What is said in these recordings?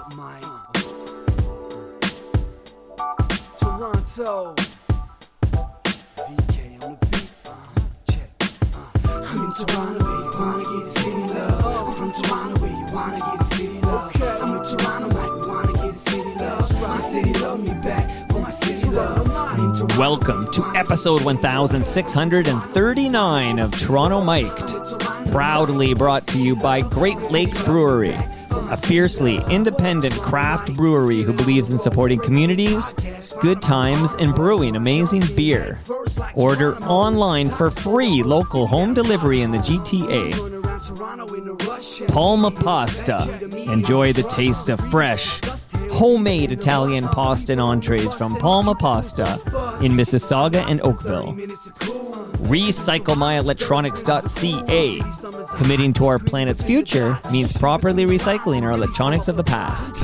up, my Toronto. VK on the beat. Check. I'm in Toronto, where you wanna get the city love. I'm from Toronto, where you wanna get the city love. I'm in Toronto, like we wanna get the city love. My city love me back for my city love. Welcome to episode 1639 of Toronto Mic'd, proudly brought to you by Great Lakes Brewery, a fiercely independent craft brewery who believes in supporting communities, good times, and brewing amazing beer. Order online for free local home delivery in the GTA. Palma Pasta. Enjoy the taste of fresh, homemade Italian pasta and entrees from Palma Pasta in Mississauga and Oakville. RecycleMyElectronics.ca. Committing to our planet's future means properly recycling our electronics of the past.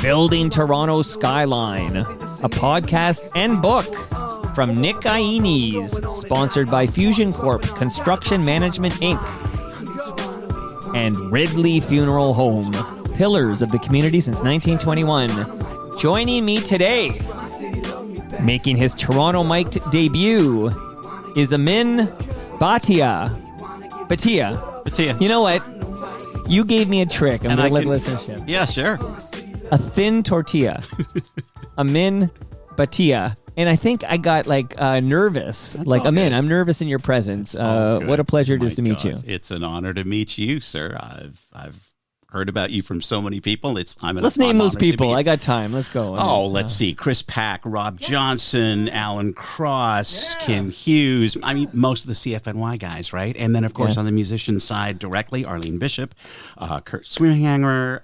Building Toronto's Skyline, a podcast and book from Nick Ioannis, sponsored by Fusion Corp Construction Management Inc. And Ridley Funeral Home, pillars of the community since 1921. Joining me today, making his Toronto Mic'd debut, is Amin Bhatia. Bhatia. You know what? You gave me a trick. I'm going to let listenership. Yeah, sure. A thin tortilla. Amin Bhatia. And I think I got nervous. That's like, all Amin, good. I'm nervous in your presence. What a pleasure it is to meet you. It's an honor to meet you, sir. I've heard about you from so many people. Let's name those people. I got time. Let's go. Let's see. Chris Pack, Rob Johnson, Alan Cross, Kim Hughes. I mean, most of the CFNY guys, right? And then, of course, on the musician side directly, Arlene Bishop, Kurt Swimhanger,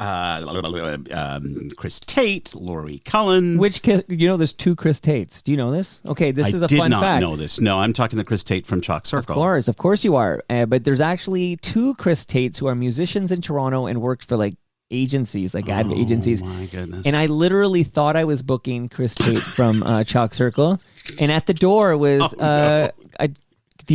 Chris Tate, Laurie Cullen. There's two Chris Tates. Do you know this? Okay, this is a fun fact. I did not know this. No, I'm talking to Chris Tate from Chalk Circle. Of course you are. But there's actually two Chris Tates who are musicians in Toronto and worked for agencies, ad agencies. Oh my goodness. And I literally thought I was booking Chris Tate from Chalk Circle. And at the door was the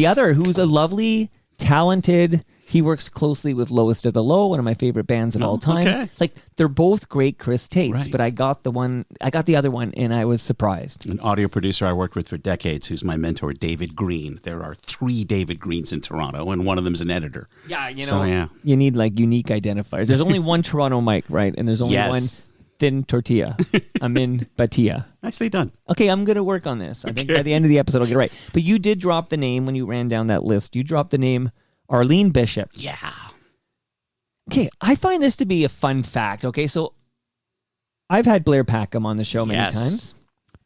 other, who's a lovely, talented, he works closely with Lowest of the Low, one of my favorite bands of all time. Okay. They're both great Chris Tates, right. But I got the other one, and I was surprised. An audio producer I worked with for decades, who's my mentor, David Green. There are 3 David Greens in Toronto, and one of them is an editor. Yeah, You need unique identifiers. There's only one Toronto Mic, right? And there's only one thin tortilla. Amin Bhatia. Nicely done. Okay, I'm going to work on this. I think by the end of the episode I'll get it right. But you did drop the name when you ran down that list. You dropped the name Arlene Bishop. Yeah. Okay, I find this to be a fun fact. Okay, so I've had Blair Packham on the show many times.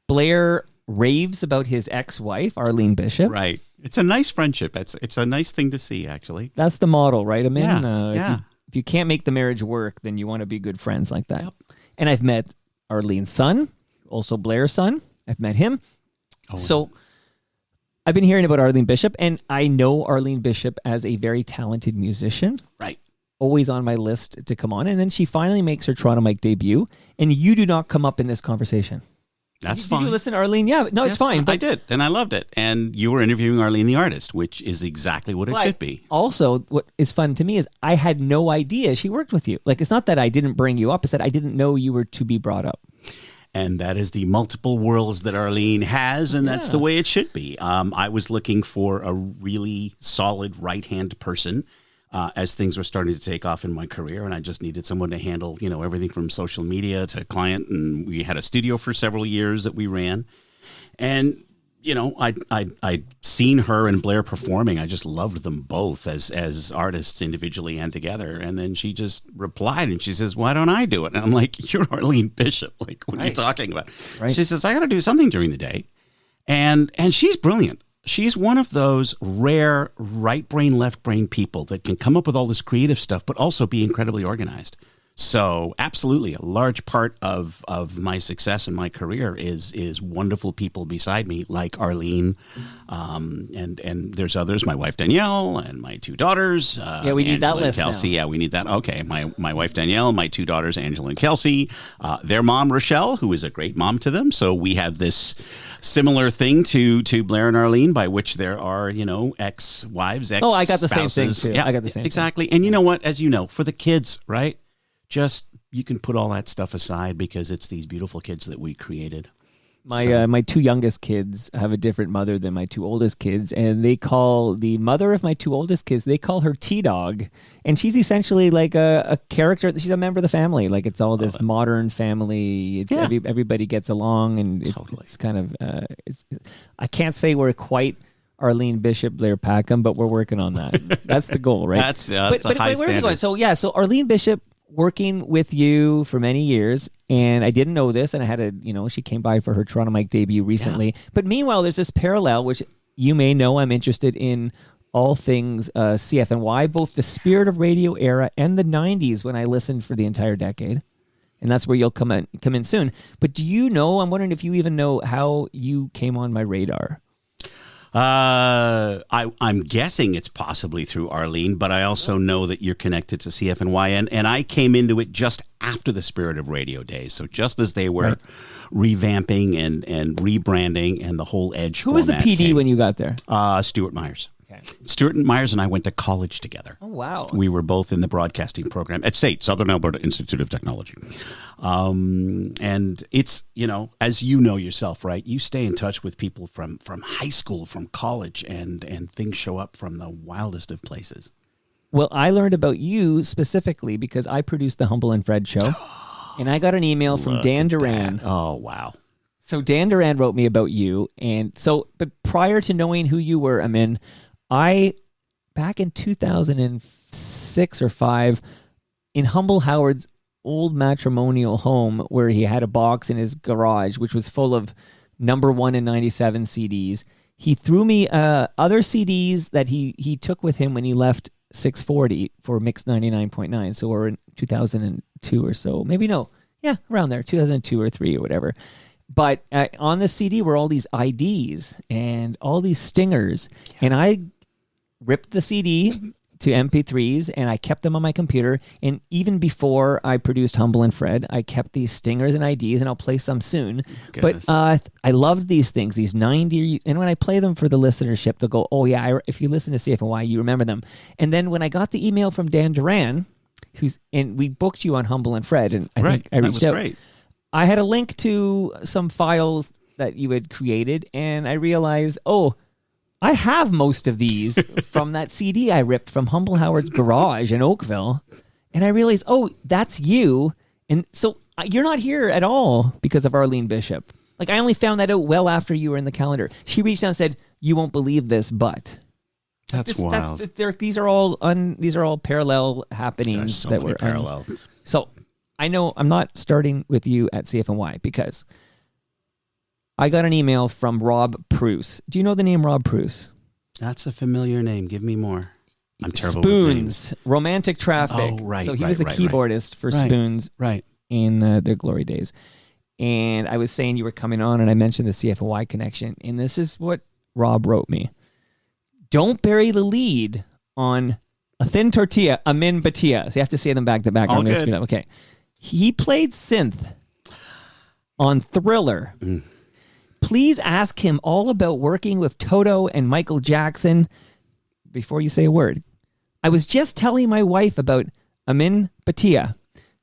Blair raves about his ex-wife, Arlene Bishop. Right. It's a nice friendship. It's a nice thing to see, actually. That's the model, right, Amin? Yeah. If you can't make the marriage work, then you want to be good friends like that. Yep. And I've met Arlene's son, also Blair's son. I've met him. I've been hearing about Arlene Bishop, and I know Arlene Bishop as a very talented musician. Right. Always on my list to come on. And then she finally makes her Toronto Mic debut, and you do not come up in this conversation. That's fine. Did you listen to Arlene? Yeah, no, it's fine. I did, and I loved it. And you were interviewing Arlene the artist, which is exactly what it should be. Also, what is fun to me is I had no idea she worked with you. It's not that I didn't bring you up. It's that I didn't know you were to be brought up. And that is the multiple worlds that Arlene has, and that's the way it should be. I was looking for a really solid right-hand person as things were starting to take off in my career, and I just needed someone to handle, everything from social media to client. And we had a studio for several years that we ran. And, I'd seen her and Blair performing. I just loved them both as artists individually and together. And then she just replied and she says, "Why don't I do it?" And I'm like, "You're Arlene Bishop. What are you talking about?" Right. She says, "I got to do something during the day." And she's brilliant. She's one of those rare right brain, left brain people that can come up with all this creative stuff, but also be incredibly organized. So absolutely, a large part of my success in my career is wonderful people beside me, like Arlene, and there's others. My wife Danielle and my 2 daughters. We need that list Kelsey. now. Yeah, we need that. Okay, my wife Danielle, my 2 daughters Angela and Kelsey, their mom Rochelle, who is a great mom to them. So we have this similar thing to Blair and Arlene, by which there are ex-wives, I got the same thing too. Yeah, I got the same exactly. thing. And you know what? As you know, for the kids, right? Just you can put all that stuff aside because it's these beautiful kids that we created. My two youngest kids have a different mother than my two oldest kids, and they call the mother of my two oldest kids, they call her T-Dog, and she's essentially like a character. She's a member of the family. Like it's all this modern family. It's everybody gets along, and it's kind of. I can't say we're quite Arlene Bishop, Blair Packham, but we're working on that. That's the goal, right? That's a high where's standard. it going? So Arlene Bishop working with you for many years, and I didn't know this, and I had she came by for her Toronto Mic debut recently. Yeah. But meanwhile, there's this parallel, which you may know I'm interested in all things CFNY, both the Spirit of Radio era and the 90s when I listened for the entire decade. And that's where you'll come in soon. But do you know, I'm wondering if you even know how you came on my radar. I'm guessing it's possibly through Arlene, but I also know that you're connected to CFNY, and I came into it just after the Spirit of Radio days, so just as they were revamping and rebranding, and the whole Edge. Who was the PD when you got there? Stuart Myers. Okay. Stuart Myers and I went to college together. Oh, wow. We were both in the broadcasting program at SAIT, Southern Alberta Institute of Technology. And it's, as you know yourself, right? You stay in touch with people from high school, from college, and things show up from the wildest of places. Well, I learned about you specifically because I produced the Humble and Fred show, and I got an email from Dan Duran. Oh, wow. So Dan Duran wrote me about you, but prior to knowing who you were, Amin, back in 2006 or 5, in Humble Howard's old matrimonial home where he had a box in his garage, which was full of number 1 and 97 CDs, he threw me other CDs that he took with him when he left 640 for Mix 99.9. So we're in 2002 or so. Maybe no. Yeah, around there, 2002 or 3 or whatever. But on the CD were all these IDs and all these stingers. Yeah. And I ripped the CD to MP3s, and I kept them on my computer. And even before I produced Humble and Fred, I kept these stingers and IDs, and I'll play some soon. Goodness. But I loved these things, these 90, and when I play them for the listenership, they'll go, oh yeah, if you listen to CFNY, you remember them. And then when I got the email from Dan Duran, and we booked you on Humble and Fred, and I think I reached out. Great. I had a link to some files that you had created, and I realized, I have most of these from that CD I ripped from Humble Howard's garage in Oakville. And I realized, that's you. And so you're not here at all because of Arlene Bishop. Like, I only found that out well after you were in the calendar. She reached out and said, you won't believe this, but... That's wild. These are all parallel happenings. There's so many parallels. So I know I'm not starting with you at CFNY because... I got an email from Rob Pruce. Do you know the name Rob Pruce? That's a familiar name. Give me more. I'm terrible Spoons, with names. Romantic Traffic. Oh, right. So he was the keyboardist for Spoons in their glory days. And I was saying you were coming on, and I mentioned the CFNY connection. And this is what Rob wrote me. Don't bury the lead on A Thin Tortilla, Amin Bhatia. So you have to say them back to back. I'm going to screen up. Okay. He played synth on Thriller. Please ask him all about working with Toto and Michael Jackson before you say a word. I was just telling my wife about Amin Bhatia.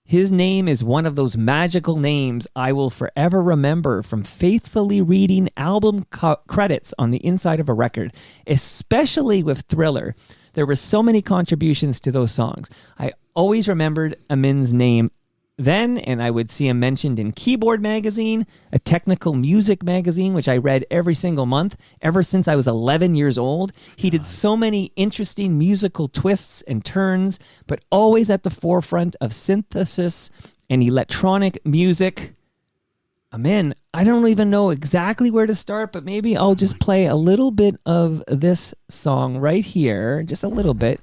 His name is one of those magical names I will forever remember from faithfully reading album credits on the inside of a record, especially with Thriller. There were so many contributions to those songs. I always remembered Amin's name then, and I would see him mentioned in Keyboard Magazine, a technical music magazine, which I read every single month ever since I was 11 years old. He did so many interesting musical twists and turns, but always at the forefront of synthesis and electronic music. Amin, I don't even know exactly where to start, but maybe I'll just play a little bit of this song right here, just a little bit.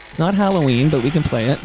It's not Halloween, but we can play it.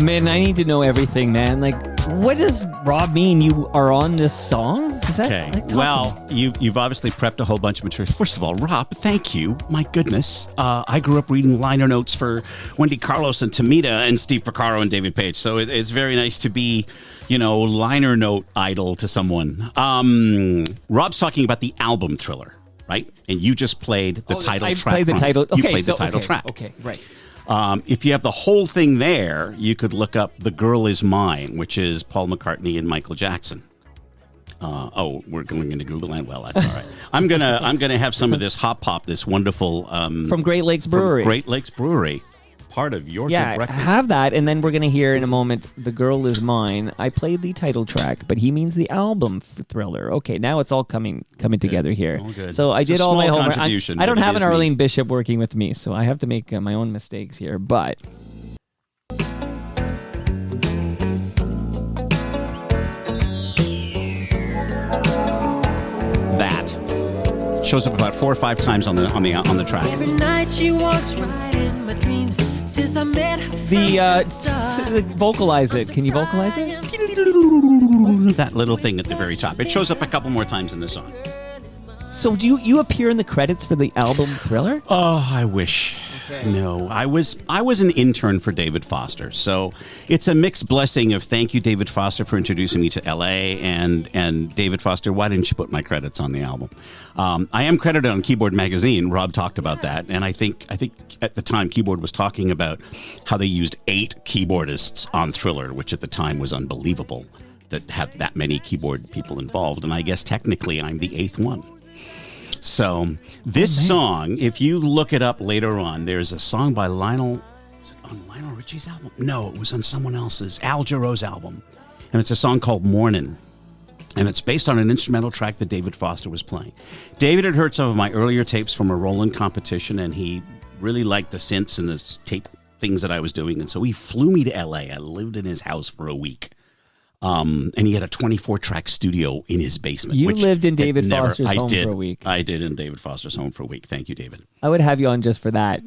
Amin, I need to know everything, man. Like, what does Rob mean you are on this song? Is that Okay. like, talk to Well, you've obviously prepped a whole bunch of material. First of all, Rob, thank you. My goodness. I grew up reading liner notes for Wendy Carlos and Tamita and Steve Porcaro and David Page. So it's very nice to be, liner note idol to someone. Rob's talking about the album Thriller, right? And you just played the title track. Played the from it. title. You Okay, played the so- title okay, track. Okay, right. If you have the whole thing there, you could look up "The Girl Is Mine," which is Paul McCartney and Michael Jackson. We're going into Google Land. Well, that's all right. I'm gonna have some of this hop pop, this wonderful From Great Lakes Brewery. from Great Lakes Brewery, part of your Yeah, good breakfast. have that, and then we're going to hear in a moment, "The Girl Is Mine." I played the title track, but he means the album Thriller. Okay, now it's all coming together here. All good. So I It's a did all my small homework. contribution, I don't but it have an is me. Arlene Bishop working with me, so I have to make my own mistakes here, but... That shows up about 4 or 5 times on the track. Every night she walks right in my dreams since I met her. Vocalize it. Can you vocalize it? That little thing at the very top. It shows up a couple more times in the song. So do you appear in the credits for the album Thriller? Oh, I wish. No, I was an intern for David Foster, so it's a mixed blessing of thank you, David Foster, for introducing me to LA, and David Foster, why didn't you put my credits on the album? I am credited on Keyboard Magazine. Rob talked about that, and I think at the time Keyboard was talking about how they used 8 keyboardists on Thriller, which at the time was unbelievable that have that many keyboard people involved, and I guess technically I'm the 8th one. So this song, if you look it up later on, there's a song by Lionel. Was it on Lionel Richie's album? No, it was on someone else's, Al Jarreau's album. And it's a song called Mornin'. And it's based on an instrumental track that David Foster was playing. David had heard some of my earlier tapes from a Roland competition, and he really liked the synths and the tape things that I was doing. And so he flew me to LA. I lived in his house for a week. And he had a 24-track studio in his basement. You which lived in had David never- Foster's I home did. for a week. I did in David Foster's home for a week. Thank you, David. I would have you on just for that.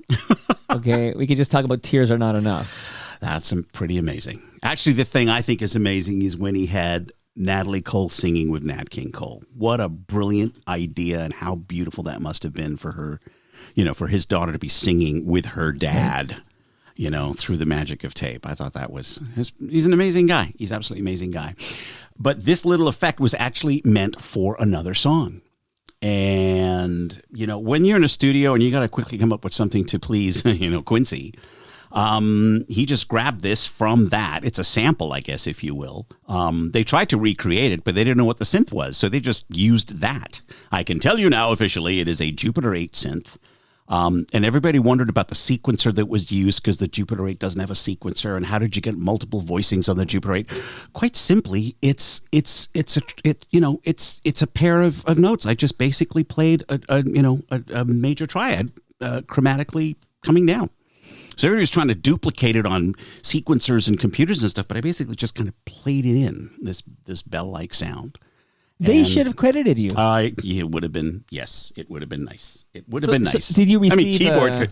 Okay, we could just talk about Tears Are Not Enough. That's pretty amazing. Actually, the thing I think is amazing is when he had Natalie Cole singing with Nat King Cole. What a brilliant idea, and how beautiful that must have been for her, for his daughter to be singing with her dad. Through the magic of tape. I thought that he's an amazing guy. He's an absolutely amazing guy. But this little effect was actually meant for another song. And, when you're in a studio and you got to quickly come up with something to please, Quincy, he just grabbed this from that. It's a sample, I guess, if you will. They tried to recreate it, but they didn't know what the synth was. So they just used that. I can tell you now officially it is a Jupiter 8 synth. And everybody wondered about the sequencer that was used because the Jupiter 8 doesn't have a sequencer. And how did you get multiple voicings on the Jupiter 8? Quite simply, it's a pair of notes. I just basically played a major triad chromatically coming down. So everybody was trying to duplicate it on sequencers and computers and stuff, but I basically just kind of played it in this bell-like sound. They should have credited you. It would have been, yes, it would have been nice. It would have been nice. So did you receive keyboard.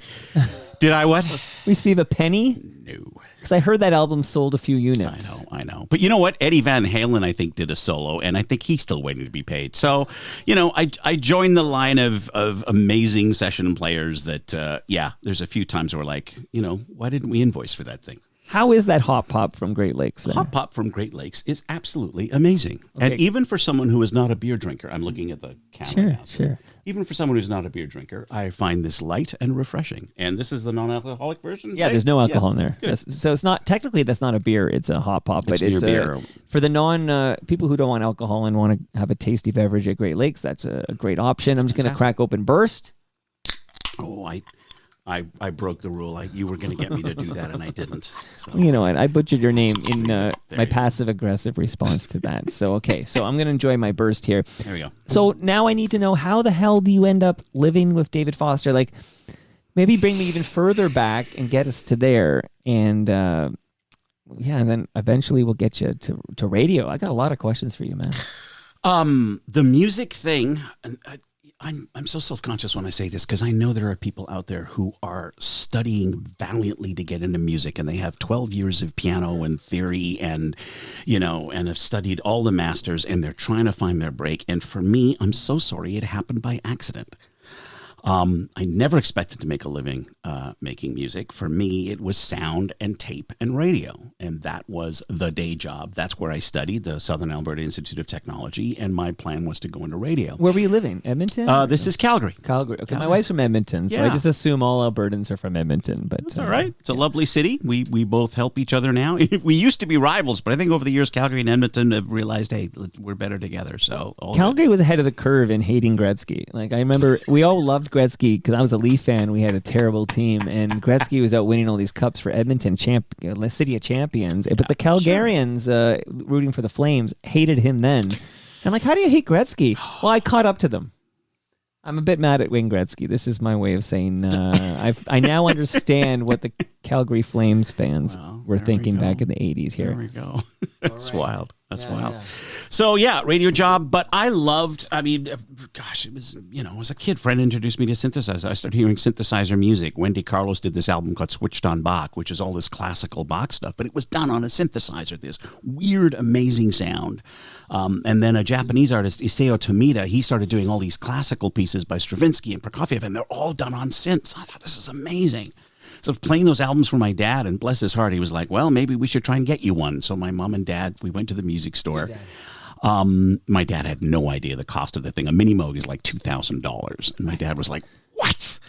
Did I what? receive a penny? No. Because I heard that album sold a few units. I know. But you know what? Eddie Van Halen, I think, did a solo, and I think he's still waiting to be paid. So, I joined the line of amazing session players that, there's a few times where we're like, why didn't we invoice for that thing? How is that hop pop from Great Lakes? Then? Hop Pop from Great Lakes is absolutely amazing. Okay. And even for someone who is not a beer drinker, I'm looking at the camera now. Sure. Even for someone who's not a beer drinker, I find this light and refreshing. And this is the non-alcoholic version? Yeah, right? there's no alcohol in there. Good. So it's not, technically that's not a beer, it's a hop pop, but It's it's near beer. for the people who don't want alcohol and want to have a tasty beverage at Great Lakes, that's a great option. I'm just going to crack open Burst. Oh, I broke the rule. You were going to get me to do that, and I didn't. So. You know what? I butchered your name in There my you go. passive-aggressive response to that. So, okay. So I'm going to enjoy my Burst here. There we go. So now I need to know, how the hell do you end up living with David Foster? Like, maybe bring me even further back and get us to there. And, and then eventually we'll get you to radio. I got a lot of questions for you, man. The music thing, I'm so self-conscious when I say this because I know there are people out there who are studying valiantly to get into music, and they have 12 years of piano and theory and, and have studied all the masters, and they're trying to find their break. And for me, I'm so sorry it happened by accident. I never expected to make a living making music. For me, it was sound and tape and radio, and that was the day job. That's where I studied, the Southern Alberta Institute of Technology, and my plan was to go into radio. Where were you living? Edmonton? This is Calgary. Calgary. Okay, my wife's from Edmonton, so I just assume all Albertans are from Edmonton. But that's all right. It's a lovely city. We both help each other now. We used to be rivals, but I think over the years, Calgary and Edmonton have realized, hey, we're better together. So Calgary was ahead of the curve in hating Gretzky. Like, I remember we all loved Gretzky because I was a Leaf fan. We had a terrible team, and Gretzky was out winning all these cups for Edmonton, the city of champions. But the Calgarians, rooting for the Flames, hated him then. I'm like, how do you hate Gretzky? Well, I caught up to them. I'm a bit mad at Wayne Gretzky. This is my way of saying I now understand what the Calgary Flames fans were thinking back in the 80s here. There we go. That's wild. That's wild. Yeah. So, radio job. But I loved, it was, as a kid, friend introduced me to synthesizer. I started hearing synthesizer music. Wendy Carlos did this album called Switched on Bach, which is all this classical Bach stuff. But it was done on a synthesizer, this weird, amazing sound. And then a Japanese artist, Isao Tomita, he started doing all these classical pieces by Stravinsky and Prokofiev, and they're all done on synths. I thought, this is amazing. So playing those albums for my dad, and bless his heart, he was like, well, maybe we should try and get you one. So my mom and dad, we went to the music store. My dad had no idea the cost of the thing. A Mini Moog is like $2,000. And my dad was like, what?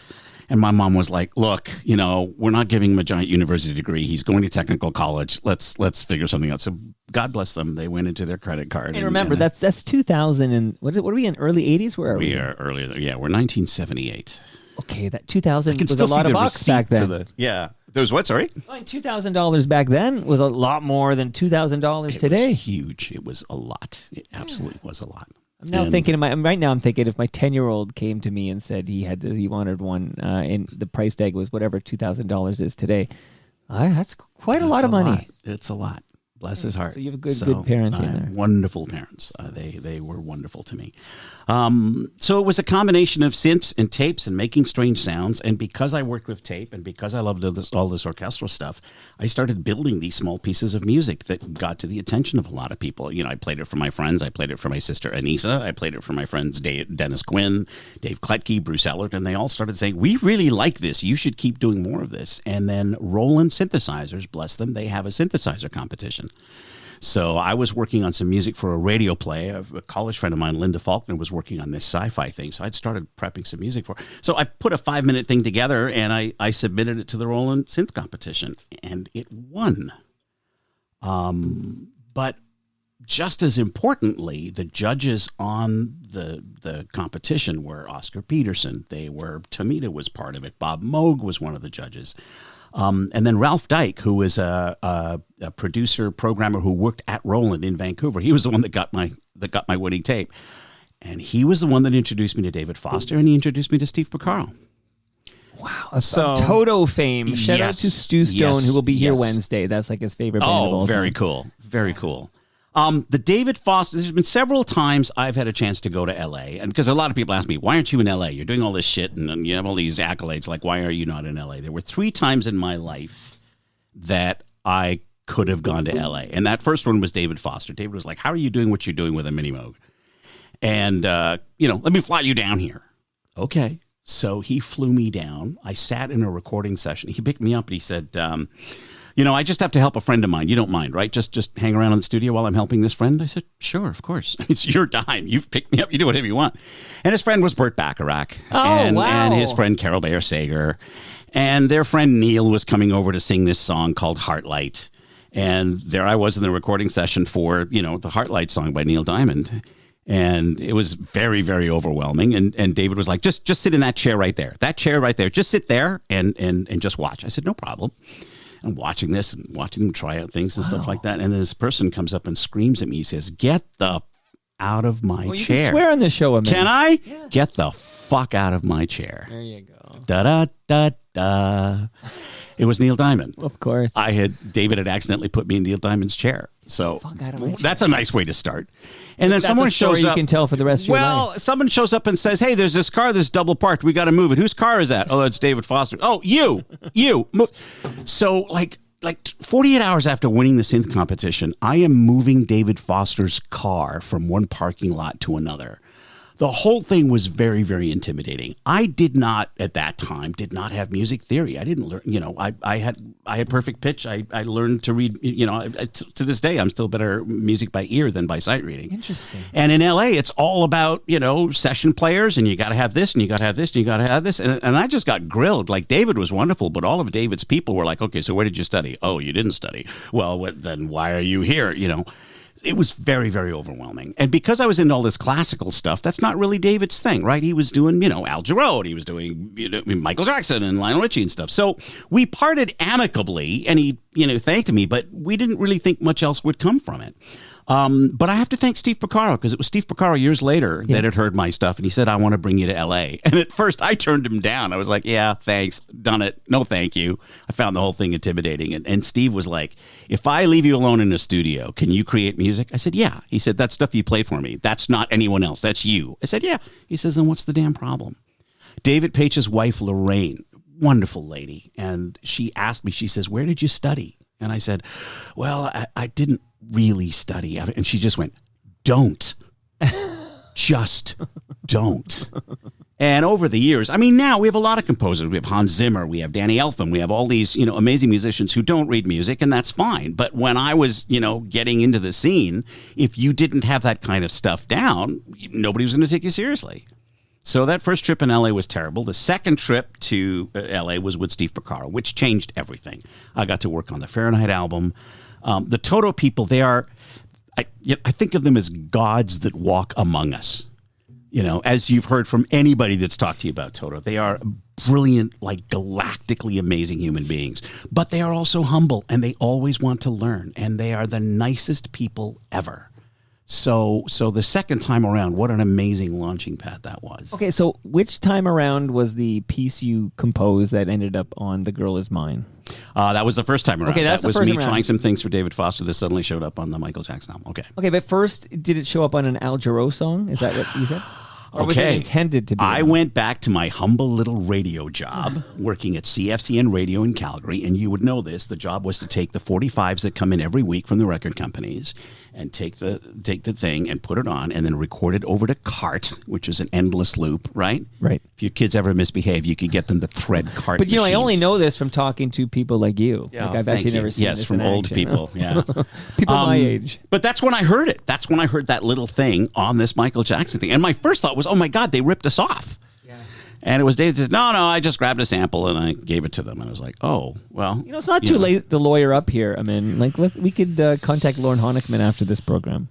And my mom was like, look, we're not giving him a giant university degree. He's going to technical college. Let's figure something out. So God bless them. They went into their credit card. And remember, that's 2000 and what are we in, early 80s? Where are we? We are earlier. Yeah, we're 1978. Okay, that 2000 was a lot of bucks back then. There was what, sorry? Well, $2,000 back then was a lot more than $2,000 today. It was huge. It was a lot. It absolutely was a lot. I'm now thinking if my 10-year-old came to me and said he wanted one, and the price tag was whatever $2,000 is today, that's quite a lot of money. It's a lot. Bless his heart. So you have a good parenting there. Wonderful parents. They were wonderful to me. So it was a combination of synths and tapes and making strange sounds. And because I worked with tape and because I loved all this orchestral stuff, I started building these small pieces of music that got to the attention of a lot of people. I played it for my friends. I played it for my sister Anissa. I played it for my friends Dennis Quinn, Dave Kletke, Bruce Ellert, and they all started saying, we really like this. You should keep doing more of this. And then Roland Synthesizers, bless them, they have a synthesizer competition. So I was working on some music for a radio play. A college friend of mine, Linda Faulkner, was working on this sci-fi thing. So I'd started prepping some music for it. So I put a 5-minute thing together, and I submitted it to the Roland Synth competition, and it won. But just as importantly, the judges on the competition were Oscar Peterson. Tomita was part of it. Bob Moog was one of the judges. And then Ralph Dyke, who was a producer, programmer who worked at Roland in Vancouver. He was the one that got my winning tape. And he was the one that introduced me to David Foster, and he introduced me to Steve Porcaro. Wow. Of Toto fame. Shout out to Stu Stone, who will be here Wednesday. That's like his favorite band of all time. Very cool. Very cool. The David Foster, there's been several times I've had a chance to go to L.A. And because a lot of people ask me, why aren't you in L.A.? You're doing all this shit and you have all these accolades. Like, why are you not in L.A.? There were 3 times in my life that I could have gone to L.A. And that first one was David Foster. David was like, how are you doing what you're doing with a Mini Moog? And, let me fly you down here. Okay. So he flew me down. I sat in a recording session. He picked me up and he said, I just have to help a friend of mine. You don't mind, right? Just hang around in the studio while I'm helping this friend? I said, sure, of course. It's your dime. You've picked me up. You do whatever you want. And his friend was Burt Bacharach. And his friend Carol Bayer Sager. And their friend Neil was coming over to sing this song called Heartlight. And there I was in the recording session for, the Heartlight song by Neil Diamond. And it was very, very overwhelming. And David was like, just sit in that chair right there. That chair right there. Just sit there and just watch. I said, no problem. I'm watching this and watching them try out things and stuff like that. And then this person comes up and screams at me. He says, get the out of my chair. You can swear on this show, man. Can I? Yeah. Get the fuck out of my chair. There you go. Da da da da. It was Neil Diamond. Of course. David had accidentally put me in Neil Diamond's chair. So Fuck out of my chair. that's a nice way to start. And then That's someone a story shows up. you can tell for the rest of your life. Someone shows up and says, "Hey, there's this car that's double parked. We got to move it. Whose car is that?" "Oh, it's David Foster." "Oh, you. Move." So like 48 hours after winning the synth competition, I am moving David Foster's car from one parking lot to another. The whole thing was very, very intimidating. I did not, at that time, have music theory. I didn't learn, I had perfect pitch. I learned to read, to this day, I'm still better music by ear than by sight reading. Interesting. And in LA, it's all about, session players, and you got to have this, and you got to have this, and you got to have this. And I just got grilled. Like, David was wonderful, but all of David's people were like, "Okay, so where did you study?" "Oh, you didn't study." "Well, then why are you here?" It was very, very overwhelming. And because I was into all this classical stuff, that's not really David's thing, right? He was doing, Al Jarreau, and he was doing Michael Jackson and Lionel Richie and stuff. So we parted amicably, and he, thanked me, but we didn't really think much else would come from it. But I have to thank Steve Porcaro, because it was Steve Porcaro years later that had heard my stuff, and he said, "I want to bring you to LA." And at first I turned him down. I was like, "Yeah, thanks, done it. No, thank you." I found the whole thing intimidating. And Steve was like, "If I leave you alone in a studio, can you create music?" I said, "Yeah." He said, "That stuff you play for me, that's not anyone else. That's you." I said, "Yeah." He says, "Then what's the damn problem?" David Page's wife, Lorraine, wonderful lady. And she asked me, she says, "Where did you study?" And I said, "Well, I didn't really study." And she just went, "Don't. Just don't." And over the years, now we have a lot of composers. We have Hans Zimmer, we have Danny Elfman, we have all these, amazing musicians who don't read music, and that's fine. But when I was, getting into the scene, if you didn't have that kind of stuff down, nobody was going to take you seriously. So that first trip in LA was terrible. The second trip to LA was with Steve Porcaro, which changed everything. I got to work on the Fahrenheit album. The Toto people, they are, I think of them as gods that walk among us. As you've heard from anybody that's talked to you about Toto, they are brilliant, like galactically amazing human beings. But they are also humble, and they always want to learn, and they are the nicest people ever. So the second time around, what an amazing launching pad that was. Okay, so which time around was the piece you composed that ended up on The Girl Is Mine? That was the first time around. Okay, that's that was the first me time around. trying some things for David Foster that suddenly showed up on the Michael Jackson album. Okay, but first, did it show up on an Al Jarreau song? Is that what you said? Or was it intended to be? I went back to my humble little radio job working at CFCN Radio in Calgary, and you would know this. The job was to take the 45s that come in every week from the record companies and take the thing and put it on and then record it over to CART, which is an endless loop, right? Right. If your kids ever misbehave, you could get them to thread CART But, I machines. only know this from talking to people like you. Yeah, I've actually never seen yes, this from in old action. people. Yeah, People my age. But that's when I heard it. That's when I heard that little thing on this Michael Jackson thing. And my first thought was, "Oh my God, they ripped us off." Yeah. And it was David says, "No, I just grabbed a sample and I gave it to them." And I was like, "Oh, well." It's not too late to lawyer up here. We could contact Lorne Honickman after this program.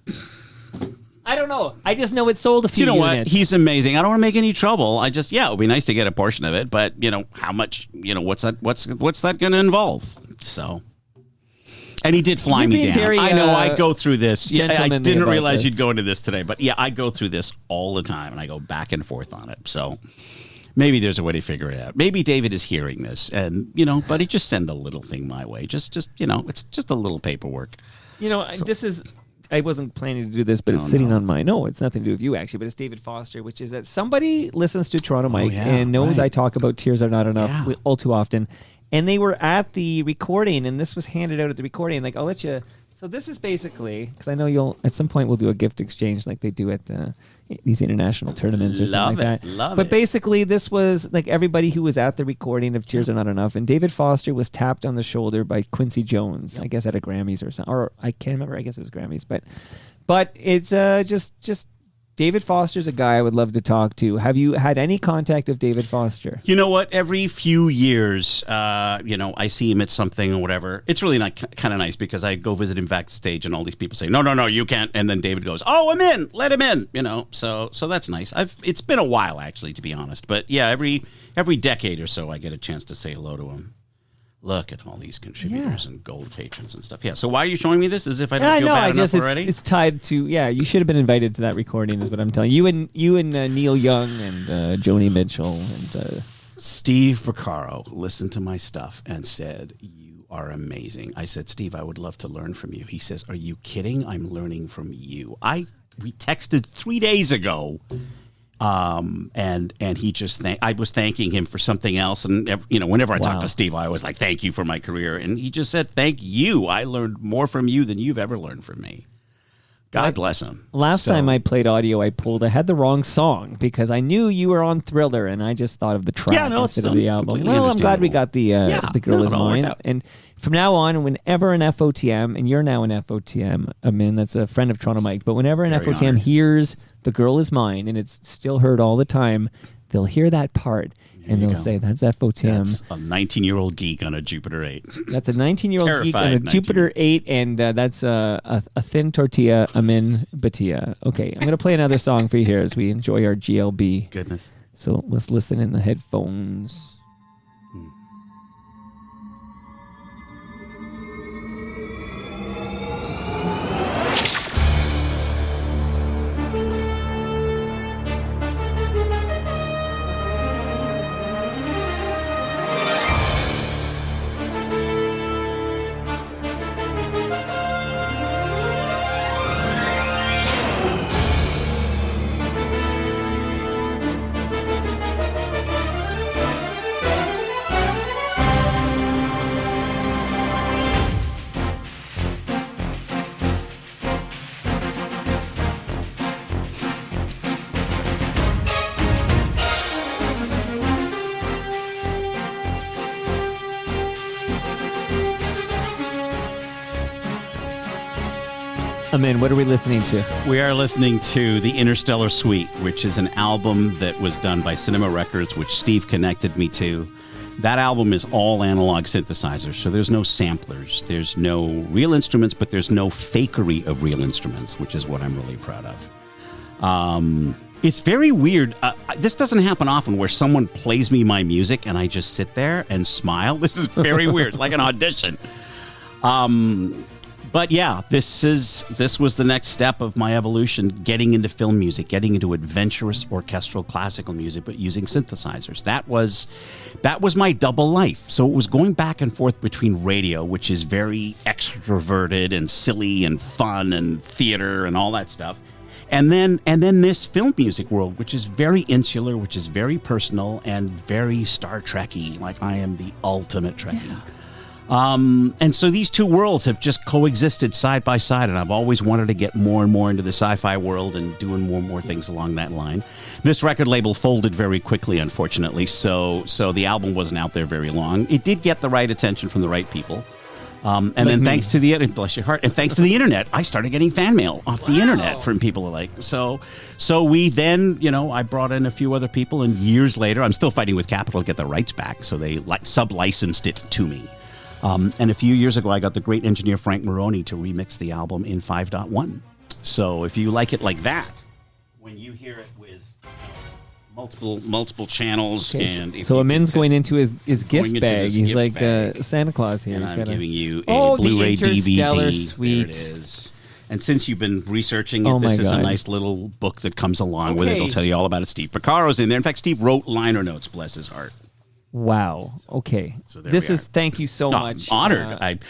I don't know. I just know it sold a few You know units. what? He's amazing. I don't want to make any trouble. It would be nice to get a portion of it, but how much? What's that going to involve? So. And he did fly You're me being down. very, I know. I go through this. Yeah, I gentlemanly didn't about realize this. you'd go into this today, but yeah, I go through this all the time, and I go back and forth on it. So maybe there's a way to figure it out. Maybe David is hearing this, and but he just send a little thing my way. Just it's just a little paperwork. This is. I wasn't planning to do this, but it's sitting on my. No, it's nothing to do with you actually, but it's David Foster, which is that somebody listens to Toronto Mike and knows I talk about Tears Are Not Enough all too often. And they were at the recording, and this was handed out at the recording. Like, I'll let you. So this is basically, because I know at some point we'll do a gift exchange like they do at these international tournaments or something like that. But basically, this was like everybody who was at the recording of Tears Are Not Enough, and David Foster was tapped on the shoulder by Quincy Jones, I guess at a Grammys or something, or I can't remember. I guess it was Grammys, but it's just. David Foster's a guy I would love to talk to. Have you had any contact with David Foster? You know what? Every few years, I see him at something or whatever. It's really not kind of nice because I go visit him backstage and all these people say, no, you can't. And then David goes, "Oh, I'm in. Let him in." So that's nice. It's been a while, actually, to be honest. But yeah, every decade or so, I get a chance to say hello to him. Look at all these contributors and gold patrons and stuff. Yeah. So why are you showing me this? As if I don't feel no, bad I enough just already? it's tied to you should have been invited to that recording is what I'm telling you. You and Neil Young and Joni Mitchell and Steve Porcaro listened to my stuff and said, "You are amazing." I said, "Steve, I would love to learn from you." He says, "Are you kidding? I'm learning from you." We texted 3 days ago. And he just I was thanking him for something else, and whenever I talk to Steve, I always like, "Thank you for my career," and he just said, "Thank you. I learned more from you than you've ever learned from me." God bless him. Last time I played audio, I had the wrong song because I knew you were on Thriller, and I just thought of the track instead of the album. Well, I'm glad we got the Girl Is Mine. And from now on, whenever an FOTM, and you're now an FOTM, Amin, that's a friend of Toronto Mike, but whenever an FOTM hears The Girl Is Mine, and it's still heard all the time, they'll hear that part. And they'll say, that's FOTM. That's a 19-year-old geek on a Jupiter 8. That's a 19-year-old geek on a Jupiter 8, and that's a thin tortilla, Amin Bhatia. Okay, I'm going to play another song for you here as we enjoy our GLB. Goodness. So let's listen in the headphones. Amin, what are we listening to? We are listening to The Interstellar Suite, which is an album that was done by Cinema Records, which Steve connected me to. That album is all analog synthesizers, so there's no samplers. There's no real instruments, but there's no fakery of real instruments, which is what I'm really proud of. It's very weird. This doesn't happen often where someone plays me my music and I just sit there and smile. This is very weird. It's like an audition. But yeah, this was the next step of my evolution, getting into film music, getting into adventurous orchestral classical music, but using synthesizers. That was my double life. So it was going back and forth between radio, which is very extroverted and silly and fun and theater and all that stuff, and then this film music world, which is very insular, which is very personal and very Star Trek-y. Like, I am the ultimate Trekkie. Yeah. And so these two worlds have just coexisted side by side, and I've always wanted to get more and more into the sci-fi world and doing more and more things along that line. This record label folded very quickly, unfortunately, so the album wasn't out there very long. It did get the right attention from the right people. And then thanks to the bless your heart, and thanks to the internet, I started getting fan mail off the internet from people like so we then, I brought in a few other people, and years later, I'm still fighting with Capitol to get the rights back, so they sub-licensed it to me. And a few years ago, I got the great engineer Frank Maroney to remix the album in 5.1. So if you like it like that, when you hear it with multiple channels, and so Amin's going into his gift bag. He's like Santa Claus here. And He's I'm giving you a Blu-ray the Interstellar DVD. Suite. There it is. And since you've been researching it, this is a nice little book that comes along with it. It'll tell you all about it. Steve Porcaro's in there. In fact, Steve wrote liner notes, bless his heart. Wow. Okay. So thank you so much. I'm honored.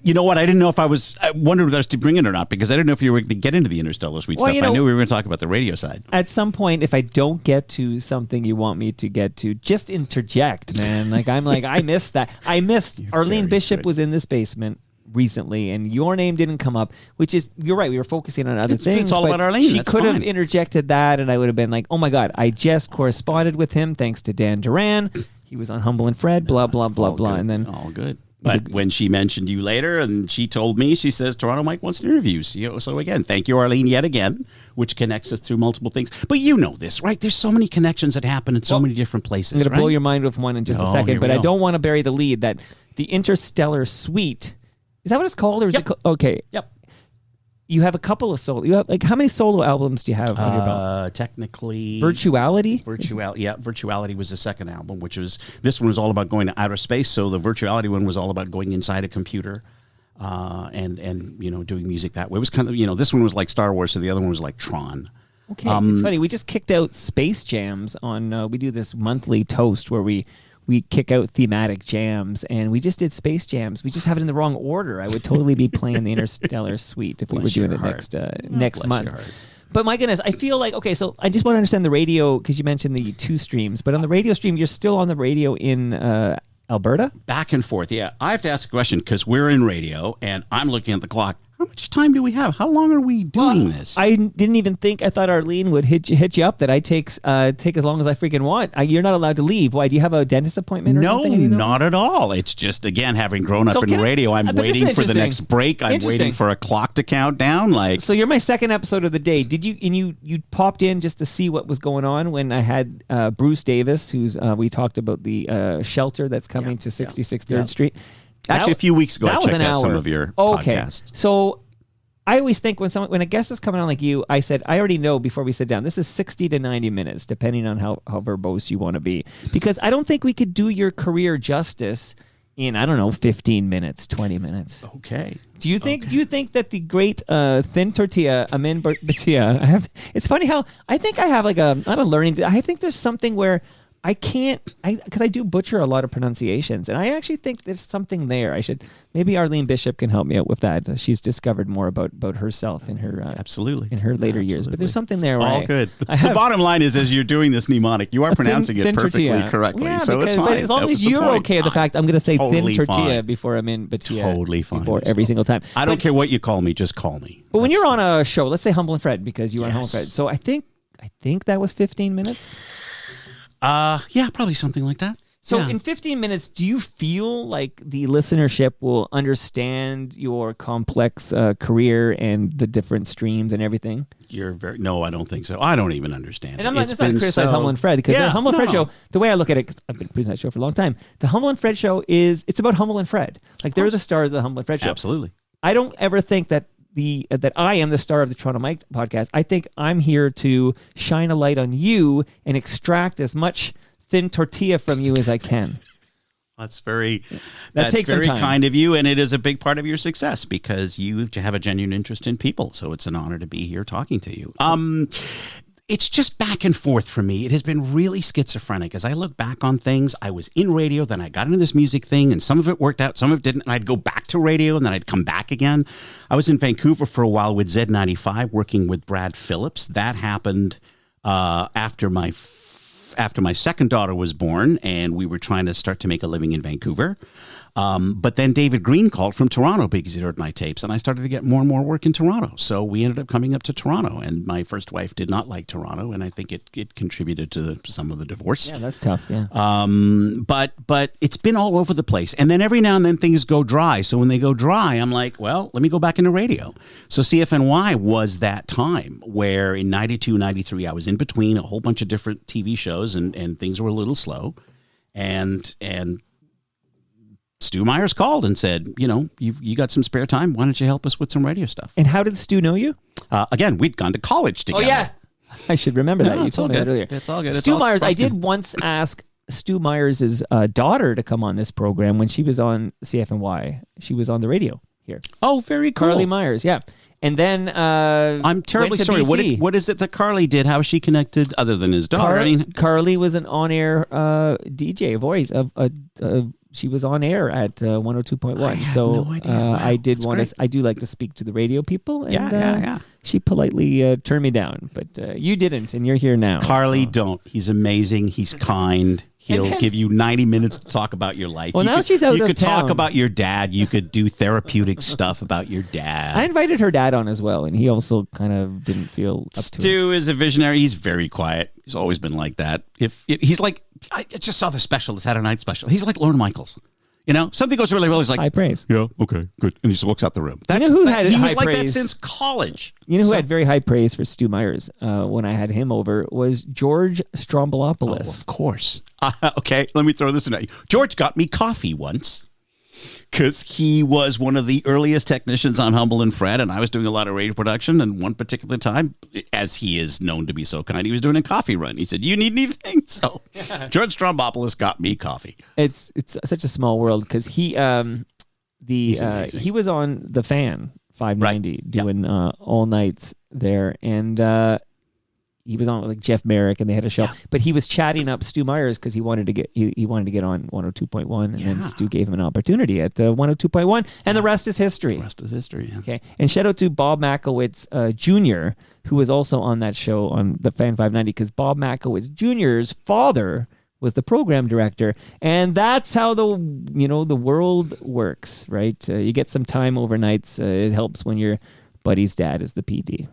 You know what? I didn't know if I wondered whether I was to bring it or not, because I didn't know if you were going to get into the Interstellar Suite stuff. I knew we were going to talk about the radio side. At some point, if I don't get to something you want me to get to, just interject, man. I missed that. Arlene Bishop was in this basement recently, and your name didn't come up, which is, you're right, we were focusing on other things. It's all about Arlene. She could have interjected that, and I would have been like, oh my God, I just corresponded with him thanks to Dan Duran. He was on Humble and Fred, blah, blah, blah, blah. And then all good. But when she mentioned you later, and she told me, she says, Toronto Mike wants to interview you. So again, thank you, Arlene, yet again, which connects us through multiple things. But you know this, right? There's so many connections that happen in so many different places. I'm going to blow your mind with one in just a second, but I don't want to bury the lead that the Interstellar Suite, is that what it's called? Or is it okay. Yep. you have a couple of solo. You have like how many solo albums do you have on your belt? Technically, Virtuality. Virtuality was the second album, this one was all about going to outer space. So the Virtuality one was all about going inside a computer, and doing music that way. It was kind of this one was like Star Wars, so the other one was like Tron. Okay, it's funny. We just kicked out Space Jams on. We do this monthly toast where we kick out thematic jams, and we just did Space Jams. We just have it in the wrong order. I would totally be playing the Interstellar Suite if we were doing it next month. But my goodness, I feel like, okay, so I just want to understand the radio, because you mentioned the 2 streams, but on the radio stream, you're still on the radio in Alberta? Back and forth, yeah. I have to ask a question because we're in radio, and I'm looking at the clock. How much time do we have? How long are we doing this? I didn't even think. I thought Arlene would hit you up that I take as long as I freaking want. You're not allowed to leave. Why? Do you have a dentist appointment or something? No, not at all. It's just, again, having grown up in radio, I'm waiting for the next break. I'm waiting for a clock to count down. So you're my second episode of the day. Did you? And you popped in just to see what was going on when I had Bruce Davis, who's we talked about the shelter that's coming to 66 3rd Street. Actually, a few weeks ago, I checked out some of your podcasts. So I always think when a guest is coming on like you, I said, I already know before we sit down, this is 60 to 90 minutes, depending on how verbose you want to be. Because I don't think we could do your career justice in, 15 minutes, 20 minutes. Okay. Do you think that the great thin tortilla, Amin Bhatia, it's funny how I think I have not a learning, I think there's something where I can't, because I do butcher a lot of pronunciations, and I actually think there's something there. Maybe Arlene Bishop can help me out with that. She's discovered more about herself in her absolutely in her later years. But there's something there. All good. The bottom line is, as you're doing this mnemonic, you are pronouncing it perfectly correctly. Yeah, so it's fine. But as long as you're okay with the fact, I'm going to say thin tortilla before I'm in Bhatia. Totally fine. Before every single time. I don't care what you call me, just call me. But when you're on a show, let's say Humble and Fred, because you were on Humble and Fred. So I think that was 15 minutes. Yeah, probably something like that. So in 15 minutes, do you feel like the listenership will understand your complex career and the different streams and everything? No, I don't think so. I don't even understand. And I'm not criticize Humble and Fred, because the Humble and Fred show, the way I look at it, because I've been producing that show for a long time, the Humble and Fred show it's about Humble and Fred. Like they're the stars of the Humble and Fred show. Absolutely. I don't ever think that that I am the star of the Toronto Mike podcast. I think I'm here to shine a light on you and extract as much thin tortilla from you as I can. That's very time. kind of you, and it is a big part of your success because you have a genuine interest in people. So it's an honor to be here talking to you. It's just back and forth for me. It has been really schizophrenic. As I look back on things, I was in radio, then I got into this music thing, and some of it worked out, some of it didn't, and I'd go back to radio, and then I'd come back again. I was in Vancouver for a while with Z95, working with Brad Phillips. That happened after my second daughter was born, and we were trying to start to make a living in Vancouver. But then David Green called from Toronto because he heard my tapes, and I started to get more and more work in Toronto. So we ended up coming up to Toronto, and my first wife did not like Toronto, and I think it contributed to some of the divorce. Yeah, that's tough, yeah. But it's been all over the place. And then every now and then things go dry. So when they go dry, I'm like, well, let me go back into radio. So CFNY was that time where in 92, 93, I was in between a whole bunch of different TV shows, and things were a little slow. And Stu Myers called and said, you got some spare time. Why don't you help us with some radio stuff? And how did Stu know you? Again, we'd gone to college together. Oh, yeah. I should remember that. You told me that earlier. It's all good. Stu Myers, I did once ask Stu Myers' daughter to come on this program when she was on CFNY. She was on the radio here. Oh, very cool. Carly Myers, yeah. And then I'm terribly sorry. What is it that Carly did? How is she connected other than his daughter? Carly was an on-air DJ voice of she was on air at 102.1. So no idea. I do like to speak to the radio people. And, she politely turned me down, but you didn't, and you're here now. Carly, don't. He's amazing. He's kind. He'll give you 90 minutes to talk about your life. Well, she's out of town. You could talk about your dad. You could do therapeutic stuff about your dad. I invited her dad on as well, and he also kind of didn't feel up to it. Stu is a visionary. He's very quiet. He's always been like that. He's like, I just saw the special, the Saturday Night Special. He's like Lorne Michaels. Something goes really well. He's like, high praise. Yeah, okay, good. And he just walks out the room. He was like praise? That since college. You know who had very high praise for Stu Myers when I had him over was George Strombolopoulos. Oh, of course. Okay, let me throw this in at you. George got me coffee once. because he was one of the earliest technicians on Humble and Fred, and I was doing a lot of radio production. And one particular time, as he is known to be so kind, he was doing a coffee run. He said, "You need anything?" So George Strombopoulos got me coffee. It's such a small world because he was on the Fan 590 doing all nights there, and he was on with like Jeff Merrick, and they had a show. But he was chatting up Stu Myers because he wanted to get on 102.1, and then Stu gave him an opportunity at 102.1, and the rest is history. The rest is history. Yeah. Okay, and shout out to Bob Makowitz Jr., who was also on that show on the Fan 590, because Bob Makowitz Jr.'s father was the program director, and that's how the world works, right? You get some time overnights. It helps when your buddy's dad is the PD.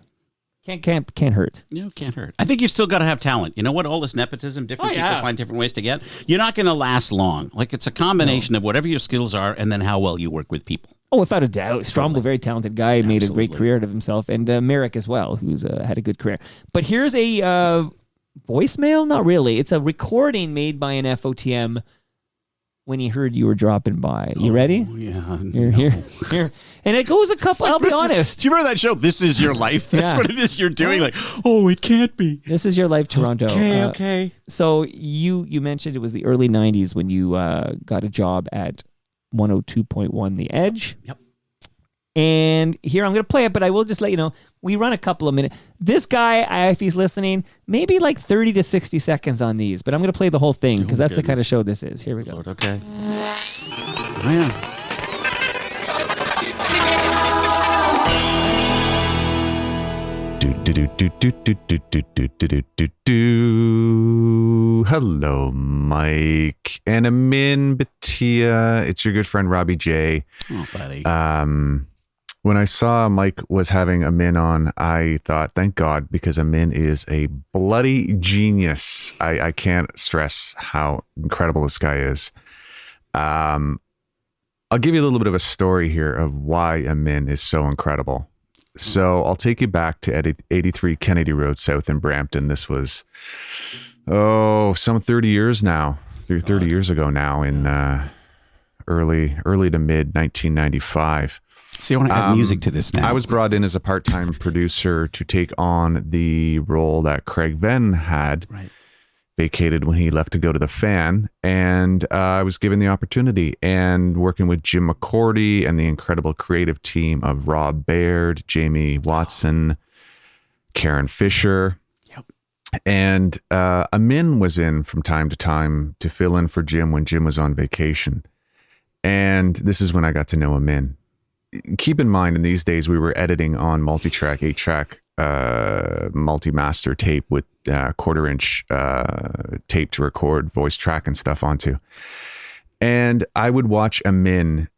Can't hurt. Can't hurt. I think you've still got to have talent. You know what? All this nepotism, different people find different ways to get. You're not going to last long. Like, it's a combination of whatever your skills are and then how well you work with people. Oh, without a doubt. Strombo, very talented guy, made a great career out of himself, and Merrick as well, who's had a good career. But here's a voicemail? Not really. It's a recording made by an FOTM when he heard you were dropping by. You ready? Yeah. You're here. And it goes a couple, I'll be honest. Do you remember that show, This Is Your Life? That's what it is you're doing. Like, it can't be. This Is Your Life, Toronto. Okay. So you mentioned it was the early 90s when you got a job at 102.1 The Edge. Yep. And here I'm going to play it, but I will just let you know, we run a couple of minutes. This guy, if he's listening, maybe like 30 to 60 seconds on these, but I'm going to play the whole thing because that's the kind of show this is. Here we go. Okay. Oh, yeah. Hello, Mike and Amin Bhatia. It's your good friend Robbie J. Oh, buddy. When I saw Mike was having Amin on, I thought, thank God, because Amin is a bloody genius. I can't stress how incredible this guy is. I'll give you a little bit of a story here of why Amin is so incredible. So I'll take you back to 83 Kennedy Road South in Brampton. This was, some 30 years now, 30 years ago now, in early to mid 1995. So you want to add music to this now? I was brought in as a part-time producer to take on the role that Craig Venn had vacated when he left to go to the Fan, and I was given the opportunity, and working with Jim McCordy and the incredible creative team of Rob Baird, Jamie Watson, Karen Fisher. And Amin was in from time to time to fill in for Jim when Jim was on vacation. And this is when I got to know Amin. Keep in mind, in these days, we were editing on multi-track, 8-track, multi-master tape with quarter-inch tape to record voice track and stuff onto. And I would watch Amin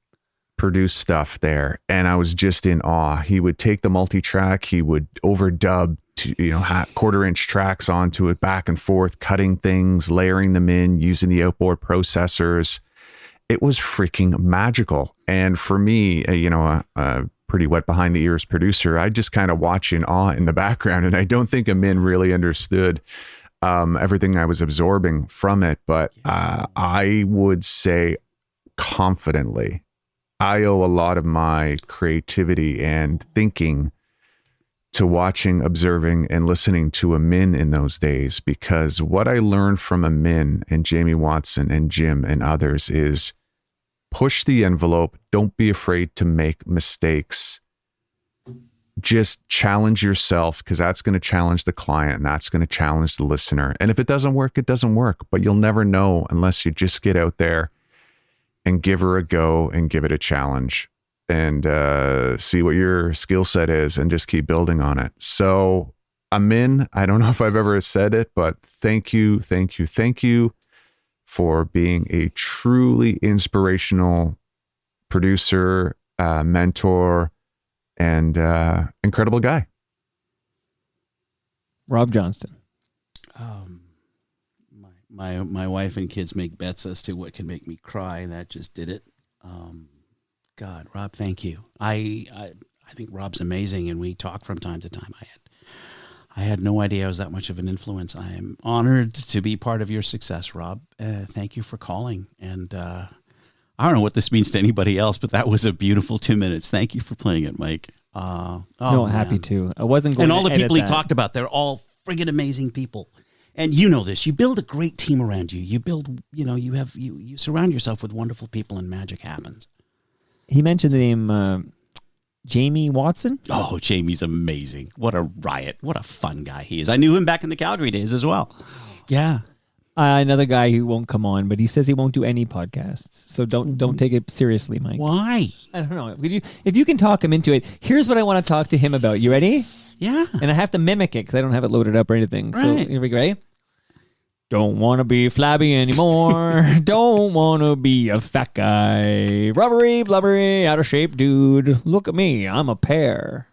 produce stuff there, and I was just in awe. He would take the multi-track, he would overdub to, quarter-inch tracks onto it, back and forth, cutting things, layering them in, using the outboard processors. It was freaking magical. And for me, a pretty wet behind the ears producer, I just kind of watch in awe in the background. And I don't think Amin really understood everything I was absorbing from it. But I would say confidently, I owe a lot of my creativity and thinking to watching, observing, and listening to Amin in those days, because what I learned from Amin and Jamie Watson and Jim and others is push the envelope. Don't be afraid to make mistakes. Just challenge yourself, because that's going to challenge the client and that's going to challenge the listener. And if it doesn't work, it doesn't work, but you'll never know unless you just get out there and give her a go and give it a challenge. And see what your skill set is and just keep building on it. So Amin, I don't know if I've ever said it, but thank you for being a truly inspirational producer, mentor, and incredible guy. Rob Johnston. My wife and kids make bets as to what can make me cry, and that just did it. God, Rob, thank you. I think Rob's amazing, and we talk from time to time. I had no idea I was that much of an influence. I am honored to be part of your success, Rob. Thank you for calling, and I don't know what this means to anybody else, but that was a beautiful 2 minutes. Thank you for playing it, Mike. Happy to. I wasn't going and all to the edit people he that. talked about, they're all friggin' amazing people. And you know this. You build a great team around you. You build, you surround yourself with wonderful people and magic happens. He mentioned the name Jamie Watson. Oh, Jamie's amazing. What a riot. What a fun guy he is. I knew him back in the Calgary days as well. Yeah. Another guy who won't come on, but he says he won't do any podcasts. So don't take it seriously, Mike. Why? I don't know. If you can talk him into it, here's what I want to talk to him about. You ready? Yeah. And I have to mimic it because I don't have it loaded up or anything. Right. So here we go. Ready? Don't want to be flabby anymore. Don't want to be a fat guy. Rubbery, blubbery, out of shape dude. Look at me. I'm a pear.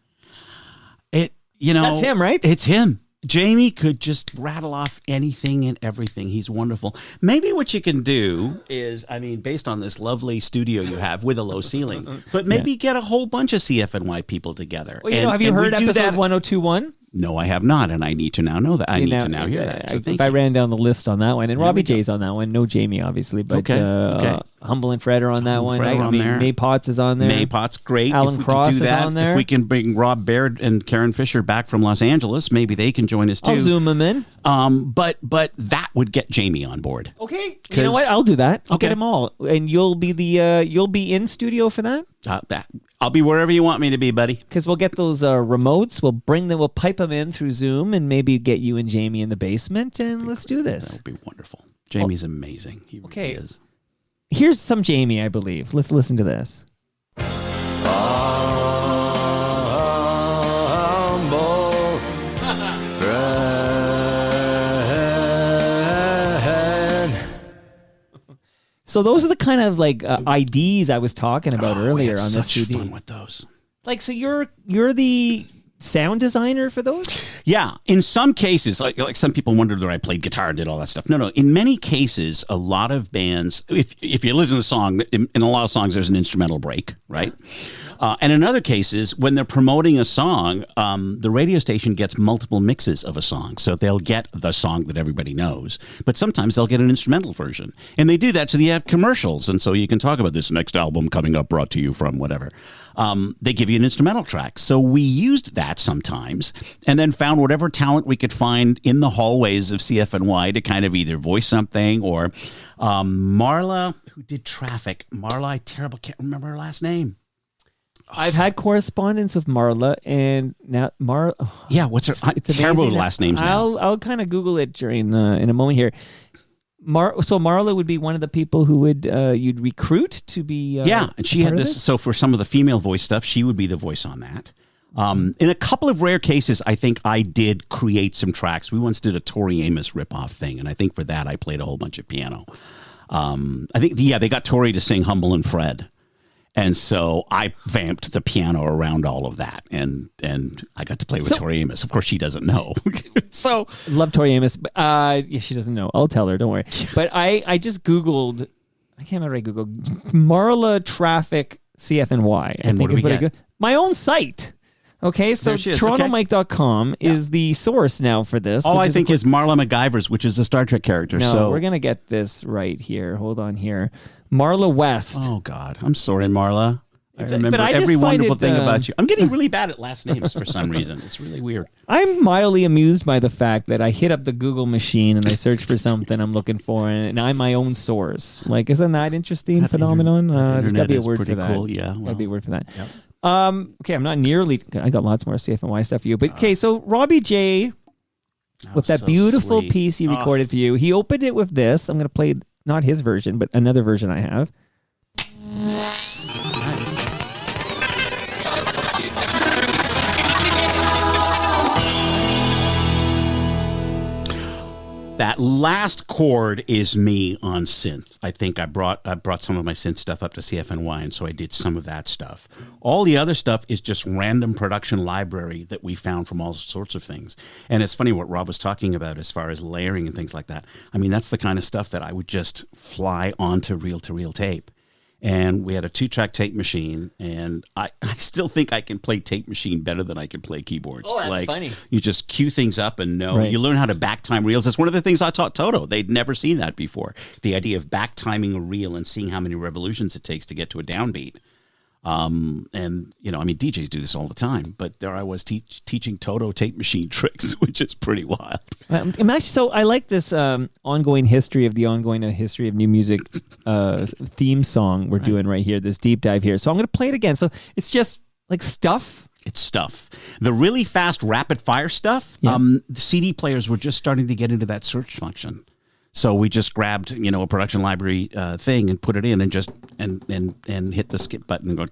That's him, right? It's him. Jamie could just rattle off anything and everything. He's wonderful. Maybe what you can do is, based on this lovely studio you have with a low ceiling, but maybe get a whole bunch of CFNY people together. Well, have you heard episode 1021? No, I have not, and I need to now know that. I need to now hear that. So if I ran down the list on that one, and Robbie J's on that one, no Jamie, obviously, but okay. Humble and Fred are on that one. There. May Potts is on there. May Potts, great. Alan if we Cross can do that, is on there. If we can bring Rob Baird and Karen Fisher back from Los Angeles, maybe they can join us too. I'll zoom them in. But that would get Jamie on board. Okay, you know what? I'll do that. I'll get them all, and you'll be you'll be in studio for that. I'll be wherever you want me to be, buddy. Because we'll get those remotes. We'll pipe them in through Zoom, and maybe get you and Jamie in the basement, and let's do this. That would be wonderful. Jamie's amazing. He really is. Here's some Jamie, I believe. Let's listen to this. So those are the kind of IDs I was talking about earlier on this CD. Fun with those. So you're the sound designer for those? Yeah, in some cases, like some people wondered that I played guitar and did all that stuff. No. In many cases, a lot of bands, if you listen to the song, in a lot of songs, there's an instrumental break, right? And in other cases, when they're promoting a song, the radio station gets multiple mixes of a song. So they'll get the song that everybody knows, but sometimes they'll get an instrumental version. And they do that so you have commercials. And so you can talk about this next album coming up brought to you from whatever. They give you an instrumental track. So we used that sometimes and then found whatever talent we could find in the hallways of CFNY to kind of either voice something or Marla, who did Traffic. Marla, I can't remember her last name. I've had correspondence with Marla, and now yeah, what's her? It's terrible last names now. I'll kind of Google it during in a moment here. So Marla would be one of the people who would you'd recruit to be and she had this. So for some of the female voice stuff, she would be the voice on that. In a couple of rare cases, I think I did create some tracks. We once did a Tori Amos ripoff thing, and I think for that I played a whole bunch of piano. I think they got Tori to sing "Humble and Fred." And so I vamped the piano around all of that, and I got to play with Tori Amos. Of course, she doesn't know. So love Tori Amos. She doesn't know. I'll tell her. Don't worry. But I just Googled. I can't remember. I Googled Marla Traffic CFNY. And what do we get? My own site. Okay, so TorontoMike.com is the source now for this. All I think is Marla MacGyver's, which is a Star Trek character. No, so we're going to get this right here. Hold on here. Marla West. Oh, God. I'm sorry, Marla. I remember I every wonderful thing it, about you. I'm getting really bad at last names for some reason. It's really weird. I'm mildly amused by the fact that I hit up the Google machine and I search for something I'm looking for, and I'm my own source. Isn't that interesting phenomenon? There's got to be a word for that. Cool. Yeah, got to be a word for that. Yep. Okay, I'm not nearly. I got lots more CFNY stuff for you, but okay. So Robbie J, with that beautiful sweet piece he recorded for you, he opened it with this. I'm going to play not his version, but another version I have. That last chord is me on synth. I think I brought some of my synth stuff up to CFNY, and so I did some of that stuff. All the other stuff is just random production library that we found from all sorts of things. And it's funny what Rob was talking about as far as layering and things like that. I mean, that's the kind of stuff that I would just fly onto reel-to-reel tape. And we had a 2-track tape machine, and I still think I can play tape machine better than I can play keyboards. Oh, that's funny. You just cue things up and know. Right. You learn how to back time reels. That's one of the things I taught Toto. They'd never seen that before. The idea of back timing a reel and seeing how many revolutions it takes to get to a downbeat. And, you know, I mean, DJs do this all the time, but there I was teaching Toto tape machine tricks, which is pretty wild. So I like this ongoing history of new music theme song we're doing right here, this deep dive here. So I'm going to play it again. So it's just like stuff. It's stuff. The really fast rapid fire stuff, the CD players were just starting to get into that search function. So we just grabbed, you know, a production library thing and put it in and just and hit the skip button and go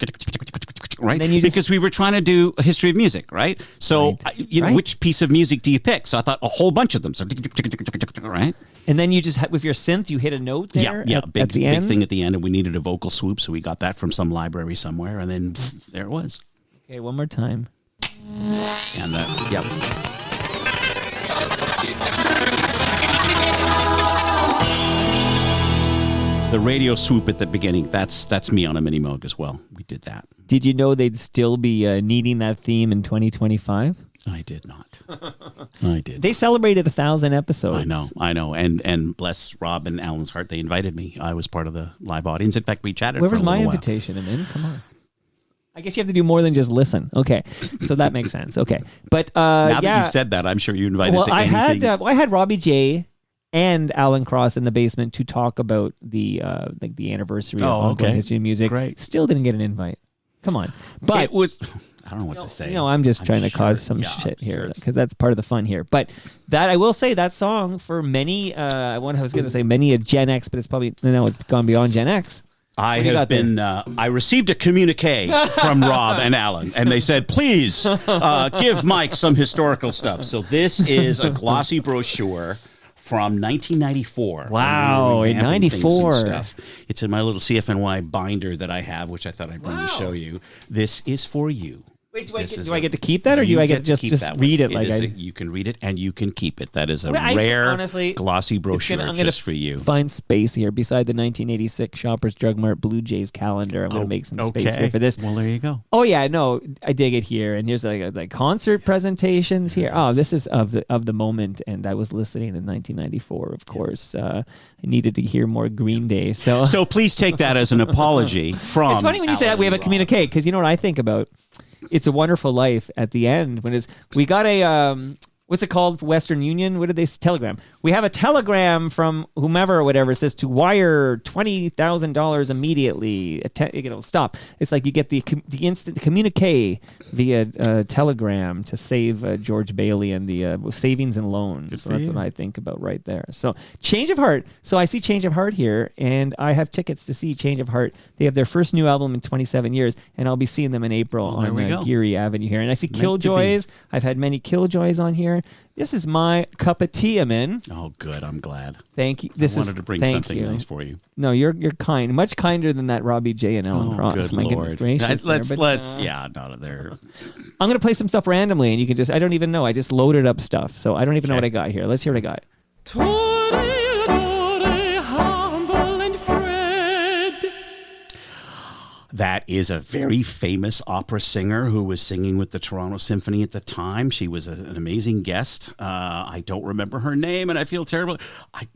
right. And then because we were trying to do a history of music, right? So you know, which piece of music do you pick? So I thought a whole bunch of them. So right. And then you just with your synth, you hit a note there. Big thing at the end, and we needed a vocal swoop, so we got that from some library somewhere, and then there it was. Okay, one more time. And the radio swoop at the beginning, that's me on a mini Moog as well. We did that. Did you know they'd still be needing that theme in 2025? I did not. I did. They celebrated 1,000 episodes. I know. And bless Rob and Alan's heart, they invited me. I was part of the live audience. In fact, we chatted Where for a was little my while. invitation, Amin? Come on. I guess you have to do more than just listen. Okay, so that makes sense. Okay, but now that you've said that, I'm sure you invited to anything. I had Robbie J and Alan Cross in the basement to talk about the anniversary of Ongoing History of Music. Great. Still didn't get an invite. Come on, but it was. I don't know what to say. I'm just trying to cause some shit here because that's part of the fun here. But that I will say that song for many, I was going to say many a Gen X, but it's gone beyond Gen X. I received a communique from Rob and Alan, and they said, please give Mike some historical stuff. So this is a glossy brochure from 1994. Wow, in 94. Stuff. It's in my little CFNY binder that I have, which I thought I'd bring to show you. This is for you. Wait, do I get to keep that, or do I get to just read it? You can read it and you can keep it. That is a rare, glossy brochure just for you. Find space here beside the 1986 Shoppers Drug Mart Blue Jays calendar. I'm going to make some space here for this. Well, there you go. Oh yeah, no, I dig it here. And here's like concert presentations here. Oh, this is of the moment. And I was listening in 1994. Of course, I needed to hear more Green Day. So please take that as an apology from. It's funny when you say that we have a communique because you know what I think about. It's a Wonderful Life at the end when we got a what's it called? Western Union? What did they telegram? We have a telegram from whomever or whatever says to wire $20,000 immediately. Stop. It's like you get the instant communique via telegram to save George Bailey and the savings and loans. So that's what I think about right there. So Change of Heart. So I see Change of Heart here, and I have tickets to see Change of Heart. They have their first new album in 27 years, and I'll be seeing them in April on Geary Avenue here. And I see Killjoys. I've had many Killjoys on here. This is my cup of tea, Amin. Oh, good. I'm glad. Thank you. I wanted to bring something nice for you. No, you're kind. Much kinder than that Robbie J and Alan Cross. Good my Lord. goodness gracious. There. I'm going to play some stuff randomly, and you can just, I don't even know. I just loaded up stuff, so I don't even know what I got here. Let's hear what I got. That is a very famous opera singer who was singing with the Toronto Symphony at the time. She was an amazing guest. I don't remember her name, and I feel terrible.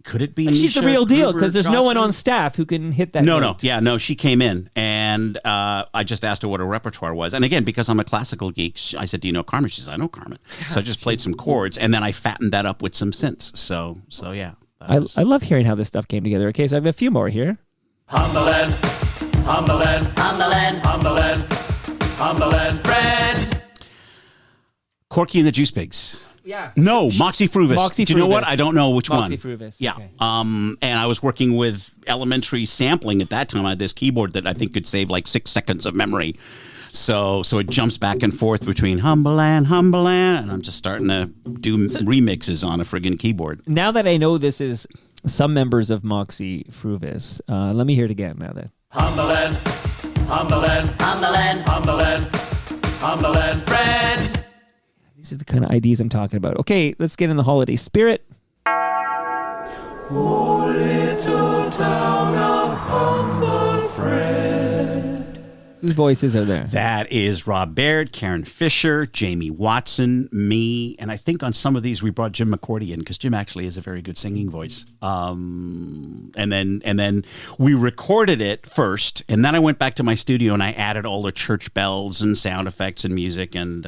Could it be Nisha? She's the real deal because there's no one on staff who can hit that note. No. She came in, and I just asked her what her repertoire was. And again, because I'm a classical geek, I said, do you know Carmen? She said, I know Carmen. So I just played some chords, and then I fattened that up with some synths. So yeah. I love hearing how this stuff came together. Okay, so I have a few more here. Humberland, friend. Corky and the Juice Pigs. Yeah. No, Moxie Fruvis. Do you know what? I don't know which Moxie one. Fruvis. Yeah. Okay. And I was working with elementary sampling at that time. I had this keyboard that I think could save like 6 seconds of memory. So it jumps back and forth between Humberland, and I'm just starting to do remixes on a friggin' keyboard. Now that I know this is some members of Moxie Fruvis, let me hear it again now then. Humberland, friend. These are the kind of ideas I'm talking about. Okay, let's get in the holiday spirit. Oh, little town of humble friend. Whose voices are there? That is Rob Baird, Karen Fisher, Jamie Watson, me, and I think on some of these we brought Jim McCourty in because Jim actually has a very good singing voice. And then we recorded it first, and then I went back to my studio and I added all the church bells and sound effects and music, and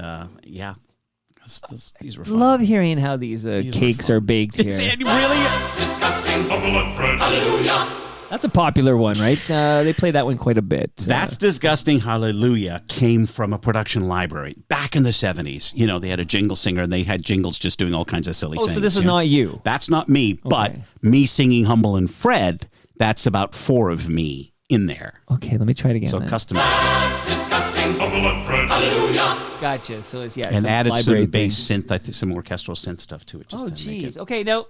these were fun. Love hearing how these cakes are baked here. It really That's disgusting. Humble and Fred. Hallelujah. That's a popular one, right? They play that one quite a bit. That's Disgusting Hallelujah came from a production library back in the 70s. You know, they had a jingle singer and they had jingles just doing all kinds of silly things. so this is not you. That's not me, but me singing Humble and Fred, that's about 4 of me in there. Okay, let me try it again. So then. customized. That's disgusting. Humble and Fred. Hallelujah. Gotcha. So it's, And some added library some bass thing. synth, I think some orchestral synth stuff to it. Just Oh, to make geez. it. Okay, no.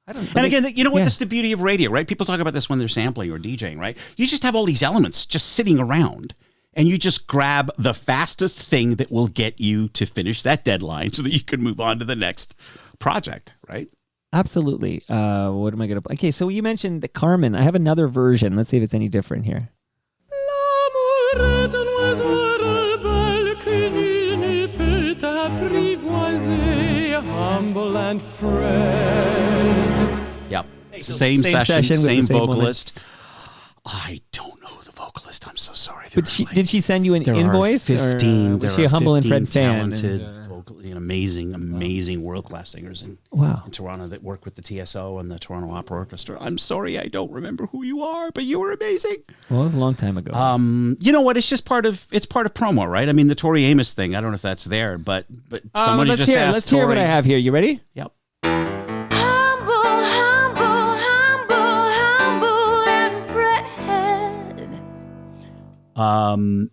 I don't. And again, you know what? Yeah. That's the beauty of radio, right? People talk about this when they're sampling or DJing, right? You just have all these elements just sitting around, and you just grab the fastest thing that will get you to finish that deadline so that you can move on to the next project, right? Absolutely. What am I going to play? Okay, so you mentioned the Carmen. I have another version. Let's see if it's any different here. Humble and Fred. Yep. so Same same session with same the same woman. vocalist. I don't know the vocalist. I'm so sorry. But did she send you an There invoice? are 15. Or, was she a Humble and Fred fan? Talented, amazing world-class singers in Toronto that work with the TSO and the Toronto Opera Orchestra. I'm sorry, I don't remember who you are, but you were amazing. Well, it was a long time ago. You know what? It's just part of promo, right? I mean, the Tori Amos thing. I don't know if that's there, but somebody just asked. Let's hear what Tori- I have here. You ready? Yep. Humble, humble, humble, humble and Fred.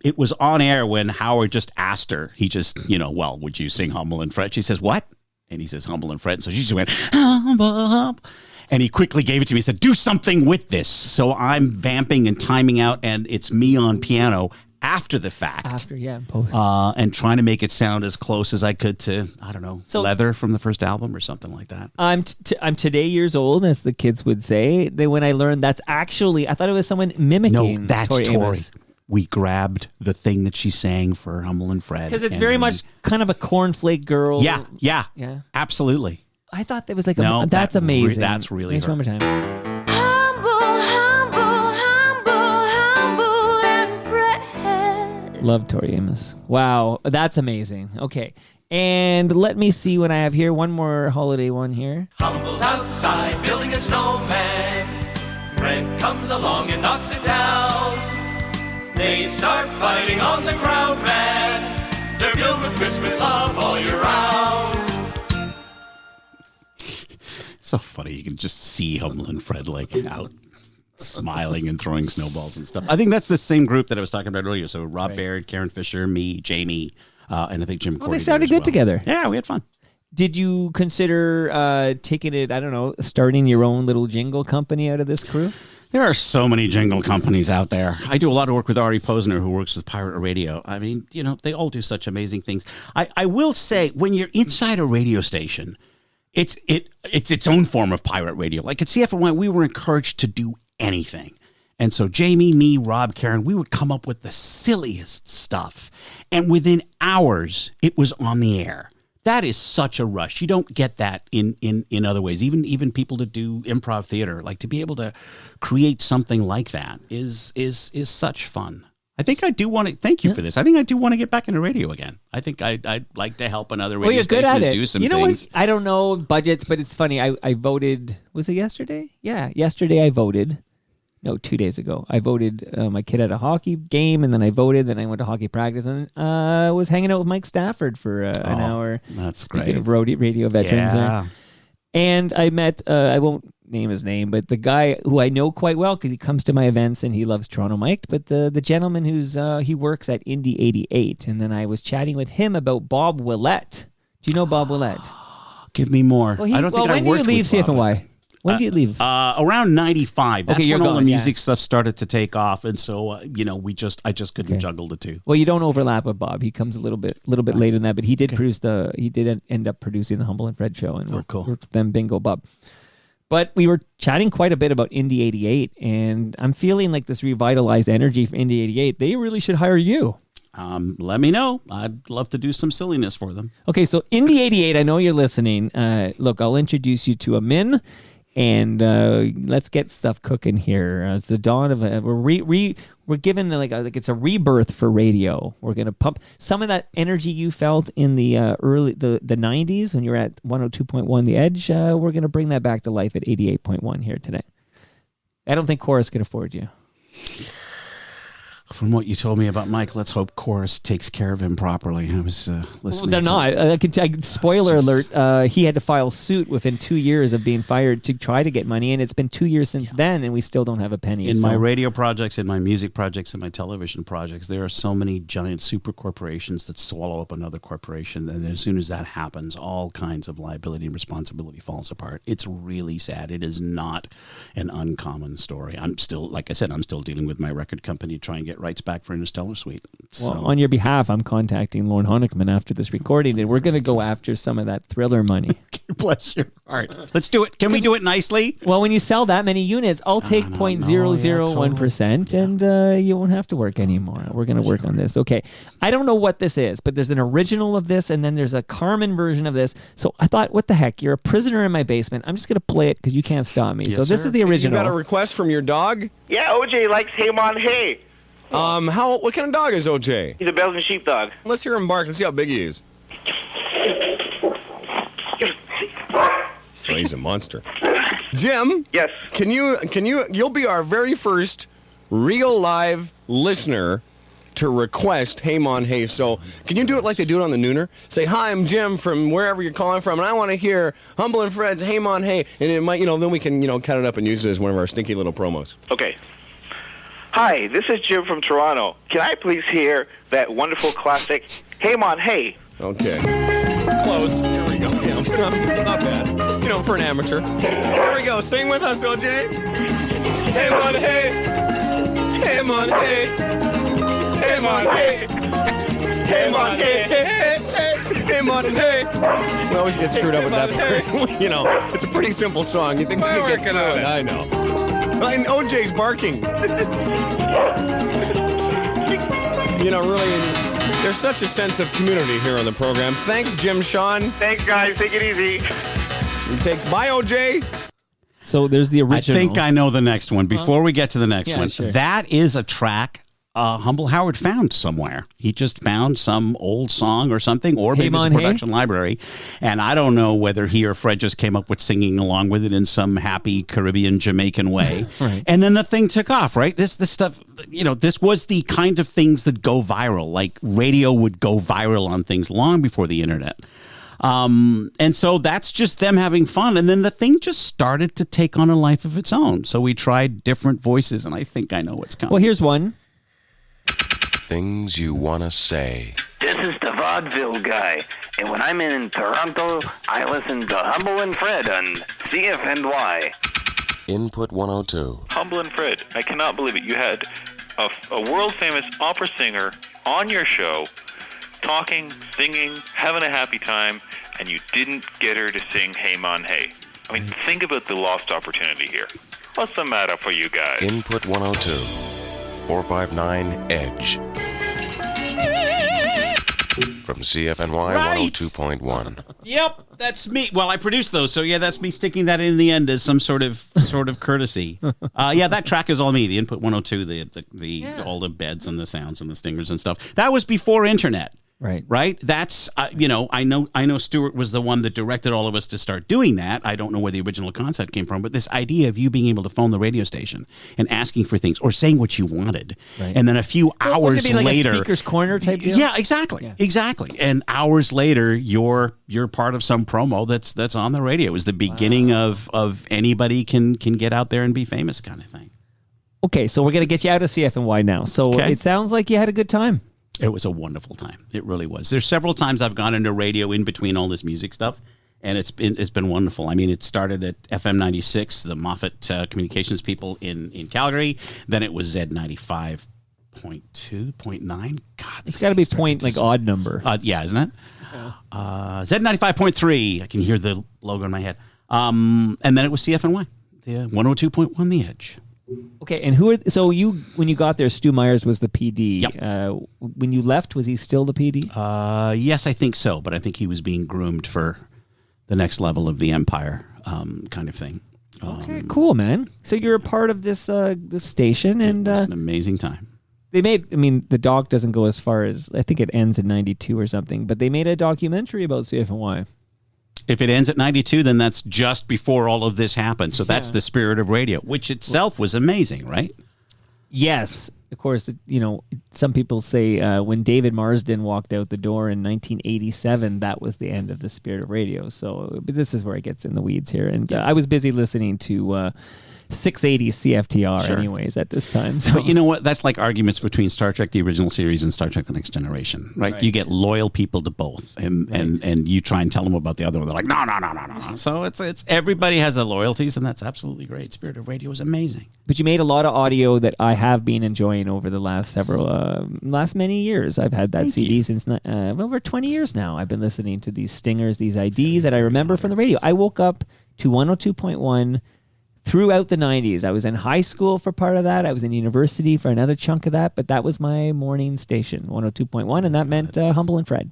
It was on air when Howard just asked her. He just, well, would you sing Humble and Fred? She says, what? And he says, Humble and Fred. So she just went, humble, humble. And he quickly gave it to me. He said, do something with this. So I'm vamping and timing out, and it's me on piano after the fact. Post. And trying to make it sound as close as I could to, I don't know, Leather from the first album or something like that. I'm today years old, as the kids would say. When I learned that's actually, I thought it was someone mimicking. No, that's Tori. Amos. We grabbed the thing that she sang for Humble and Fred. Because it's very much kind of a cornflake girl. Yeah, absolutely. I thought that was like No, that's amazing. That's really Thanks her. one more time. Humble, humble, humble, humble and Fred. Love Tori Amos. Wow, that's amazing. Okay. And let me see what I have here. One more holiday one here. Humble's outside building a snowman. Fred comes along and knocks it down. They start fighting on the ground, man. They're filled with Christmas love all year round. So funny. You can just see Humble and Fred out smiling and throwing snowballs and stuff. I think that's the same group that I was talking about earlier. So Rob Baird, Karen Fisher, me, Jamie, and I think Jim Cordy. They sounded good together. Yeah, we had fun. Did you consider taking it, I don't know, starting your own little jingle company out of this crew? There are so many jingle companies out there. I do a lot of work with Ari Posner, who works with Pirate Radio. I mean, they all do such amazing things. I will say, when you're inside a radio station, it's its own form of pirate radio. Like at CFNY, we were encouraged to do anything. And so Jamie, me, Rob, Karen, we would come up with the silliest stuff. And within hours, it was on the air. That is such a rush. You don't get that in other ways. Even people that do improv theater, like to be able to create something like that is such fun. I think I do want to. Thank you for this. I think I do want to get back into radio again. I think I'd like to help another radio you're good station at it. do some you know things. what? I don't know budgets, but it's funny. I voted. Was it yesterday? Yeah, yesterday I voted. No, 2 days ago. I voted. My kid had a hockey game, and then I voted. Then I went to hockey practice, and was hanging out with Mike Stafford for an hour. That's Speaking great. of radio veterans there. And I met, I won't name his name, but the guy who I know quite well because he comes to my events and he loves Toronto Mike, but the gentleman he works at Indy 88. And then I was chatting with him about Bob Willett. Do you know Bob Willett? Give me more. Well, I don't think I when do you worked leave with Bob. CFNY? When do you leave? Around 95. That's Okay, you're when all the gone, music stuff started to take off, and so I just couldn't juggle the two. Well, you don't overlap with Bob. He comes a little bit later than that, but he did end up producing the Humble and Fred show and worked with them. Bingo, Bob. But we were chatting quite a bit about Indie 88, and I'm feeling like this revitalized energy for Indie 88. They really should hire you. Let me know. I'd love to do some silliness for them. Okay, so Indie 88, I know you're listening. Look, I'll introduce you to Amin, and let's get stuff cooking here. It's the dawn of we're given like it's a rebirth for radio. We're gonna pump some of that energy you felt in the early the 90s when you were at 102.1 The Edge. We're gonna bring that back to life at 88.1 here today. I don't think Chorus can afford you. From what you told me about Mike, let's hope Chorus takes care of him properly. I was listening. Well, they're not. I can tell. Spoiler alert: he had to file suit within 2 years of being fired to try to get money, and it's been 2 years since then, and we still don't have a penny. In my radio projects, in my music projects, in my television projects, there are so many giant super corporations that swallow up another corporation, and as soon as that happens, all kinds of liability and responsibility falls apart. It's really sad. It is not an uncommon story. I'm still, like I said, I'm still dealing with my record company to try and get rights back for Interstellar Suite. Well, on your behalf, I'm contacting Lorne Honigman after this recording, and we're going to go after some of that Thriller money. Bless your heart. Let's do it. Can we do it nicely? Well, when you sell that many units, I'll take 0.001%, and you won't have to work anymore. We're going to work on this. Okay. I don't know what this is, but there's an original of this, and then there's a Carmen version of this. So I thought, what the heck? You're a prisoner in my basement. I'm just going to play it because you can't stop me. Yes, so this is the original. You got a request from your dog? Yeah, OJ likes Hey Mon Hey. What kind of dog is OJ? He's a Belgian sheepdog. Let's hear him bark. Let's see how big he is. Oh, he's a monster. Jim? Yes. You'll be our very first real live listener to request Hey Mon Hey. So can you do it like they do it on the Nooner? Say, hi, I'm Jim from wherever you're calling from, and I want to hear Humble and Fred's Hey Mon Hey. And it might, then we can, cut it up and use it as one of our stinky little promos. Okay. Hi, this is Jim from Toronto. Can I please hear that wonderful classic Hey Mon Hey? Okay. Close. Here we go. Yeah, it's not bad. For an amateur. Here we go. Sing with us, OJ. Hey Mon Hey. Hey Mon Hey. Hey Mon Hey. Hey Mon Hey. Hey Mon Hey. We always get screwed up with that. It's a pretty simple song. You think we can get through it? I know. And OJ's barking. Really, there's such a sense of community here on the program. Thanks, Jim Sean. Thanks, guys. Take it easy. Bye, OJ. So there's the original. I think I know the next one. Before we get to the next one, sure. That is a track Humble Howard found somewhere. He just found some old song or something, or maybe it's a production library. And I don't know whether he or Fred just came up with singing along with it in some happy Caribbean Jamaican way. Right. And And then the thing took off, right? This stuff, this was the kind of things that go viral. Like radio would go viral on things long before the internet. And so that's just them having fun. And then the thing just started to take on a life of its own. So we tried different voices, and I think I know what's coming. Well, here's one. Things you want to say. This is the vaudeville guy, and when I'm in Toronto, I listen to Humble and Fred on CFNY. Input 102. Humble and Fred, I cannot believe it. You had a world-famous opera singer on your show, talking, singing, having a happy time, and you didn't get her to sing Hey Mon Hey. I mean, think about the lost opportunity here. What's the matter for you guys? Input 102. 459 EDGE. From CFNY Right. 102.1. Yep, that's me. Well, I produced those, so yeah, that's me sticking that in the end as some sort of courtesy. Yeah, that track is all me. The Input 102, the all the beds and the sounds and the stingers and stuff. That was before internet. Right. That's I know Stuart was the one that directed all of us to start doing that. I don't know where the original concept came from, but this idea of you being able to phone the radio station and asking for things or saying what you wanted, and then a few hours like later, a speaker's corner type deal. Yeah, exactly. And hours later, you're part of some promo that's on the radio. It was the beginning of anybody can get out there and be famous kind of thing. Okay, so we're gonna get you out of CFNY now. So It sounds like you had a good time. It was a wonderful time. It really was. There's several times I've gone into radio in between all this music stuff, and it's been wonderful. I mean, it started at FM 96, the Moffat Communications people in Calgary. Then it was Z95.2, 0.9. God, It's got to be point like odd number. Yeah, isn't it? Z95.3. I can hear the logo in my head. And then it was CFNY, the 102.1 The Edge. Okay, and when you got there, Stu Myers was the PD. Yep. When you left, was he still the PD? Yes, I think so, but I think he was being groomed for the next level of the Empire kind of thing. Okay, cool, man. So you're a part of this this station, and it was an amazing time. The doc doesn't go as far as, I think it ends in 92 or something, but they made a documentary about CFNY. If it ends at 92, then that's just before all of this happened. So that's the spirit of radio, which itself was amazing, right? Yes. Of course, some people say when David Marsden walked out the door in 1987, that was the end of the spirit of radio. So but this is where it gets in the weeds here. And I was busy listening to 680 CFTR anyways at this time. So. But you know what? That's like arguments between Star Trek, the original series, and Star Trek, the Next Generation, right? You get loyal people to both, and you try and tell them about the other one. They're like, no. So it's everybody has their loyalties, and that's absolutely great. Spirit of Radio is amazing. But you made a lot of audio that I have been enjoying over the last many years. I've had that CD since over 20 years now. I've been listening to these stingers, these IDs that I remember from the radio. I woke up to 102.1 throughout the 90s. I was in high school for part of that. I was in university for another chunk of that, but that was my morning station, 102.1, and that meant Humble and Fred.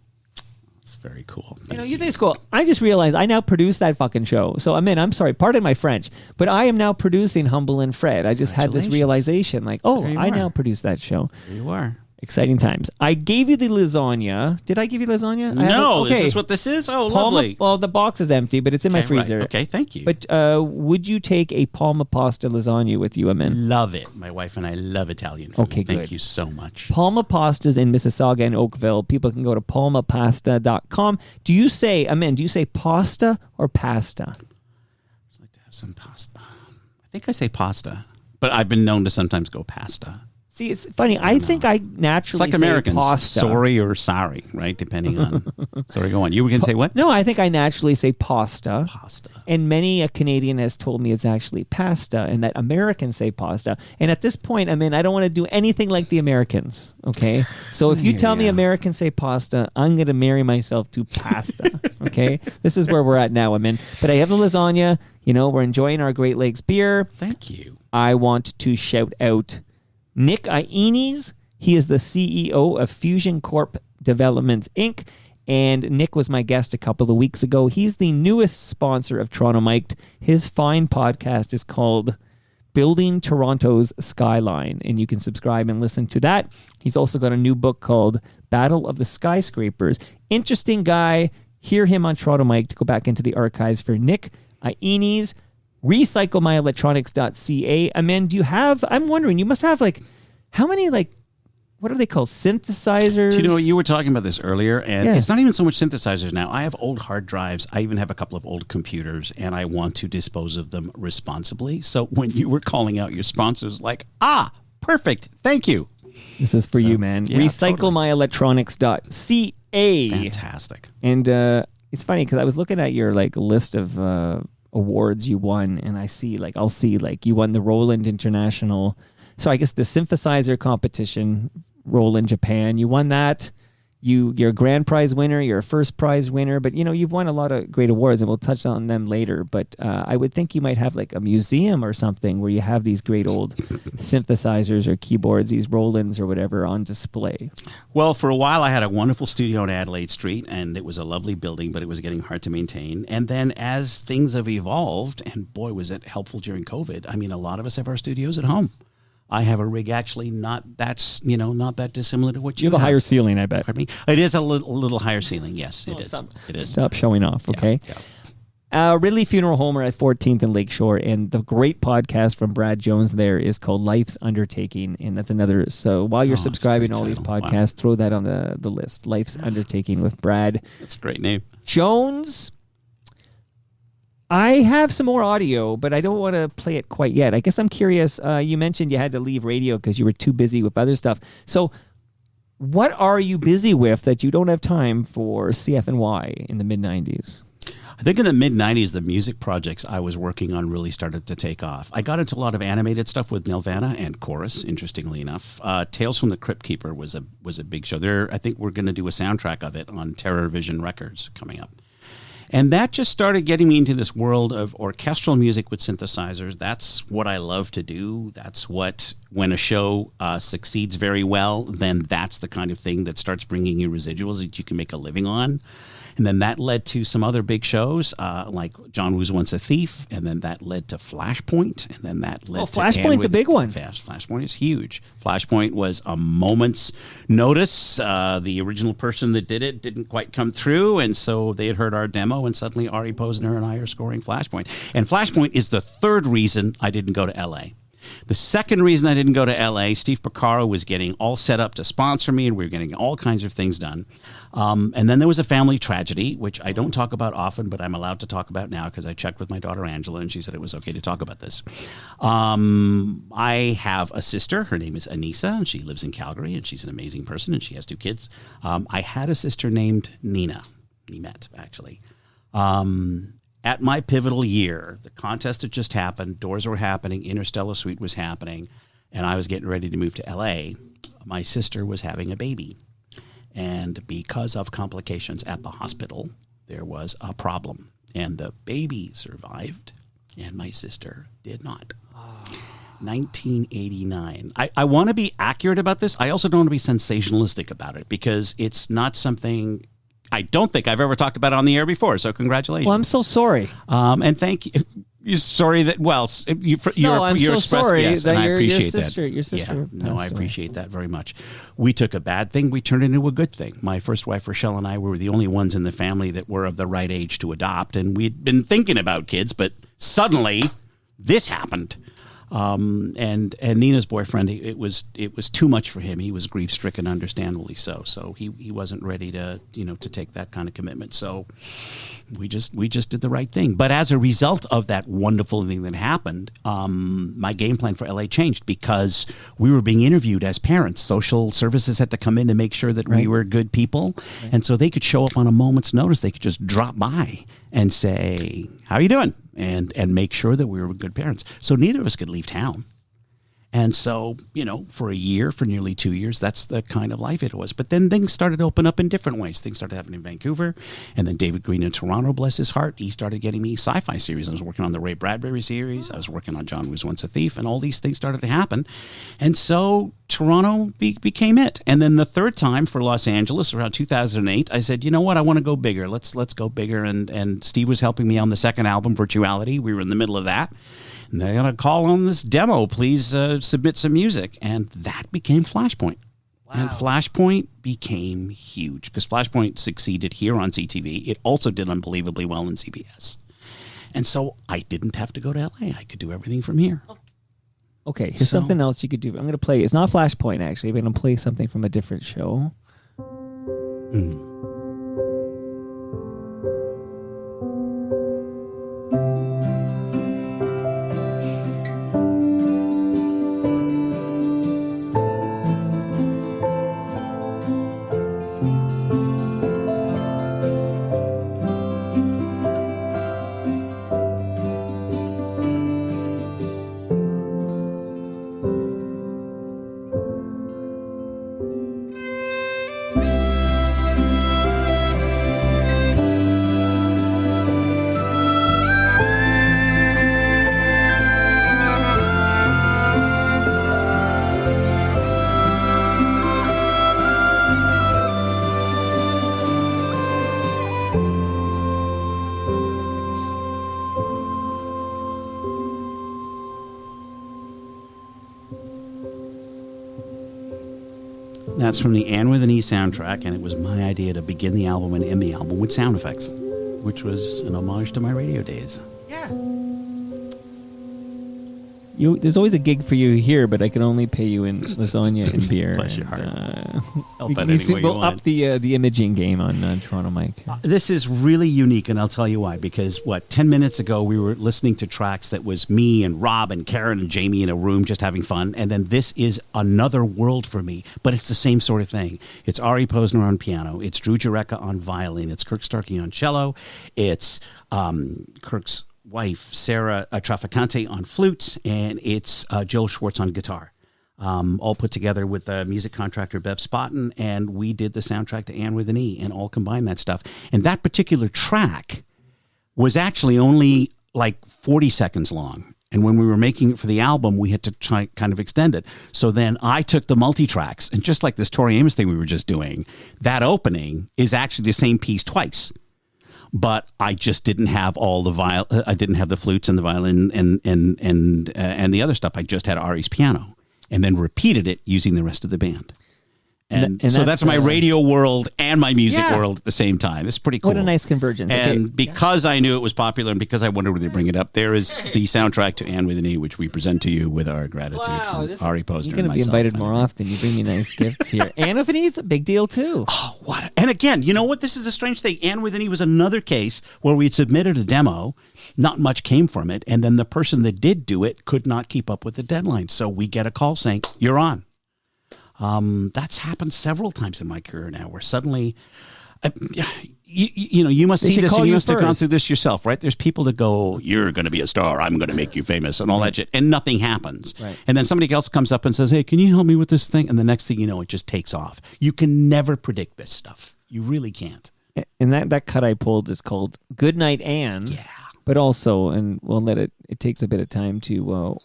It's very cool. You think it's cool. I just realized I now produce that fucking show. So, I'm sorry, pardon my French, but I am now producing Humble and Fred. I just had this realization, like, I now produce that show. There you are. Exciting times. I gave you the lasagna. Did I give you lasagna? No. Is this what this is? Oh, lovely. Well, the box is empty, but it's in my freezer. Right. Okay, thank you. But would you take a Palma pasta lasagna with you, Amin? Love it. My wife and I love Italian food. Okay, good. Thank you so much. Palma Pastas in Mississauga and Oakville. People can go to palmapasta.com. Do you say pasta or pasta? I'd like to have some pasta. I think I say pasta, but I've been known to sometimes go pasta. See, it's funny. I think I naturally it's like Americans, say pasta. Sorry or sorry, right? Depending on. Sorry, go on. You were going to say what? No, I think I naturally say pasta. Pasta. And many a Canadian has told me it's actually pasta, and that Americans say pasta. And at this point, I don't want to do anything like the Americans. Okay, so if you tell me Americans say pasta, I'm going to marry myself to pasta. Okay, this is where we're at now, But I have the lasagna. We're enjoying our Great Lakes beer. Thank you. I want to shout out Nick Iones. He is the CEO of Fusion Corp Developments, Inc., and Nick was my guest a couple of weeks ago. He's the newest sponsor of Toronto Mic'd. His fine podcast is called Building Toronto's Skyline, and you can subscribe and listen to that. He's also got a new book called Battle of the Skyscrapers. Interesting guy. Hear him on Toronto Mic'd. To go back into the archives for Nick Iones. RecycleMyElectronics.ca. Amin, I'm wondering, you must have how many what are they called? Synthesizers? Do you know, you were talking about this earlier, and it's not even so much synthesizers now. I have old hard drives. I even have a couple of old computers, and I want to dispose of them responsibly. So when you were calling out your sponsors, perfect. Thank you. This is for you, man. Yeah, RecycleMyElectronics.ca. Fantastic. And it's funny because I was looking at your list of awards you won, and I'll see you won the Roland International, so I guess the synthesizer competition, Roland Japan, you won that. You're a grand prize winner, you're a first prize winner, but you've won a lot of great awards, and we'll touch on them later. But I would think you might have a museum or something where you have these great old synthesizers or keyboards, these Rolands or whatever, on display. Well, for a while I had a wonderful studio on Adelaide Street, and it was a lovely building, but it was getting hard to maintain. And then as things have evolved, and boy, was it helpful during COVID. A lot of us have our studios at home. I have a rig actually not that dissimilar to what you have. You have a higher ceiling, I bet. Pardon me? It is a little higher ceiling, yes. It is. Stop showing off, okay? Yeah. Ridley Funeral Home at 14th and Lakeshore, and the great podcast from Brad Jones there is called Life's Undertaking, and that's another. So while you're subscribing to all these podcasts, throw that on the list. Life's Undertaking with Brad. That's a great name. Jones. I have some more audio, but I don't want to play it quite yet. I guess I'm curious. You mentioned you had to leave radio because you were too busy with other stuff. So what are you busy with that you don't have time for CFNY in the mid-90s? I think in the mid-90s, the music projects I was working on really started to take off. I got into a lot of animated stuff with Nirvana and Chorus, interestingly enough. Tales from the Crypt Keeper was a big show. I think we're going to do a soundtrack of it on Terror Vision Records coming up. And that just started getting me into this world of orchestral music with synthesizers. That's what I love to do. That's what, when a show succeeds very well, then that's the kind of thing that starts bringing you residuals that you can make a living on. And then that led to some other big shows, like John Was Once a Thief, and then that led to Flashpoint, and then that led to... Flashpoint's a big one. Flashpoint is huge. Flashpoint was a moment's notice. The original person that did it didn't quite come through, and so they had heard our demo, and suddenly Ari Posner and I are scoring Flashpoint. And Flashpoint is the third reason I didn't go to L.A. The second reason I didn't go to L.A., Steve Porcaro was getting all set up to sponsor me, and we were getting all kinds of things done. And then there was a family tragedy, which I don't talk about often, but I'm allowed to talk about now because I checked with my daughter Angela, and she said it was okay to talk about this. I have a sister. Her name is Anissa, and she lives in Calgary, and she's an amazing person, and she has 2 kids. I had a sister named Nina. Nimet, actually. At my pivotal year, the contest had just happened, doors were happening, Interstellar Suite was happening, and I was getting ready to move to L.A. My sister was having a baby. And because of complications at the hospital, there was a problem. And the baby survived, and my sister did not. 1989. I want to be accurate about this. I also don't want to be sensationalistic about it, because it's not something... I don't think I've ever talked about it on the air before, so congratulations. Well, I'm so sorry. And thank you. You're sorry that, well, I'm so sorry yes, that and I appreciate your sister Yeah, no, I passed appreciate that very much. We took a bad thing, we turned it into a good thing. My first wife, Rochelle, and I were the only ones in the family that were of the right age to adopt, and we'd been thinking about kids, but suddenly this happened. And Nina's boyfriend, it was too much for him. He was grief stricken, understandably so. So he wasn't ready to take that kind of commitment. So we just did the right thing. But as a result of that wonderful thing that happened, my game plan for LA changed, because we were being interviewed as parents. Social services had to come in to make sure that we were good people. Right. And so they could show up on a moment's notice. They could just drop by and say, "How are you doing?" and make sure that we were good parents. So neither of us could leave town. And so, for a year, for nearly 2 years, that's the kind of life it was. But then things started to open up in different ways. Things started happening in Vancouver. And then David Green in Toronto, bless his heart, he started getting me sci-fi series. I was working on the Ray Bradbury series. I was working on John Was Once a Thief. And all these things started to happen. And so Toronto became it. And then the third time for Los Angeles, around 2008, I said, you know what? I want to go bigger. Let's go bigger. And Steve was helping me on the second album, Virtuality. We were in the middle of that. And they got a call on this demo. Please submit some music. And that became Flashpoint. Wow. And Flashpoint became huge, because Flashpoint succeeded here on CTV. It also did unbelievably well in CBS. And so I didn't have to go to LA. I could do everything from here. Okay, here's something else you could do. I'm going to play. It's not Flashpoint, actually. I'm going to play something from a different show. That's from the Anne with an E soundtrack, and it was my idea to begin the album and end the album with sound effects, which was an homage to my radio days. Yeah. There's always a gig for you here, but I can only pay you in lasagna and beer. Bless your heart. Help out you any way you want. up the imaging game on Toronto Mike. This is really unique, and I'll tell you why. Because 10 minutes ago we were listening to tracks that was me and Rob and Karen and Jamie in a room just having fun, and then this is another world for me. But it's the same sort of thing. It's Ari Posner on piano. It's Drew Jureka on violin. It's Kirk Starkey on cello. It's Kirk's wife, Sarah Traficante, on flutes, and it's Joel Schwartz on guitar. All put together with the music contractor Bev Spotton, and we did the soundtrack to Anne with an E, and all combined that stuff. And that particular track was actually only like 40 seconds long. And when we were making it for the album, we had to try kind of extend it. So then I took the multi-tracks, and just like this Tori Amos thing we were just doing, that opening is actually the same piece twice. But I just didn't have all the I didn't have the flutes and the violin and the other stuff. I just had Ari's piano, and then repeated it using the rest of the band. And so that's my radio world and my music world at the same time. It's pretty cool. What a nice convergence. And because I knew it was popular and because I wondered whether they bring it up, there is the soundtrack to Anne with an E, which we present to you with our gratitude from Ari Posner. You're going to be invited more often. You bring me nice gifts here. Anne with an E is a big deal too. Oh, what? And again, you know what? This is a strange thing. Anne with an E was another case where we had submitted a demo. Not much came from it. And then the person that did do it could not keep up with the deadline. So we get a call saying, you're on. That's happened several times in my career now, where suddenly, you must see this, and you must have gone through this yourself, right? There's people that go, you're going to be a star, I'm going to make you famous, and all that shit, and nothing happens. Right. And then somebody else comes up and says, hey, can you help me with this thing? And the next thing you know, it just takes off. You can never predict this stuff. You really can't. And that cut I pulled is called Good Night, Anne. Yeah. But also, and we'll let it takes a bit of time to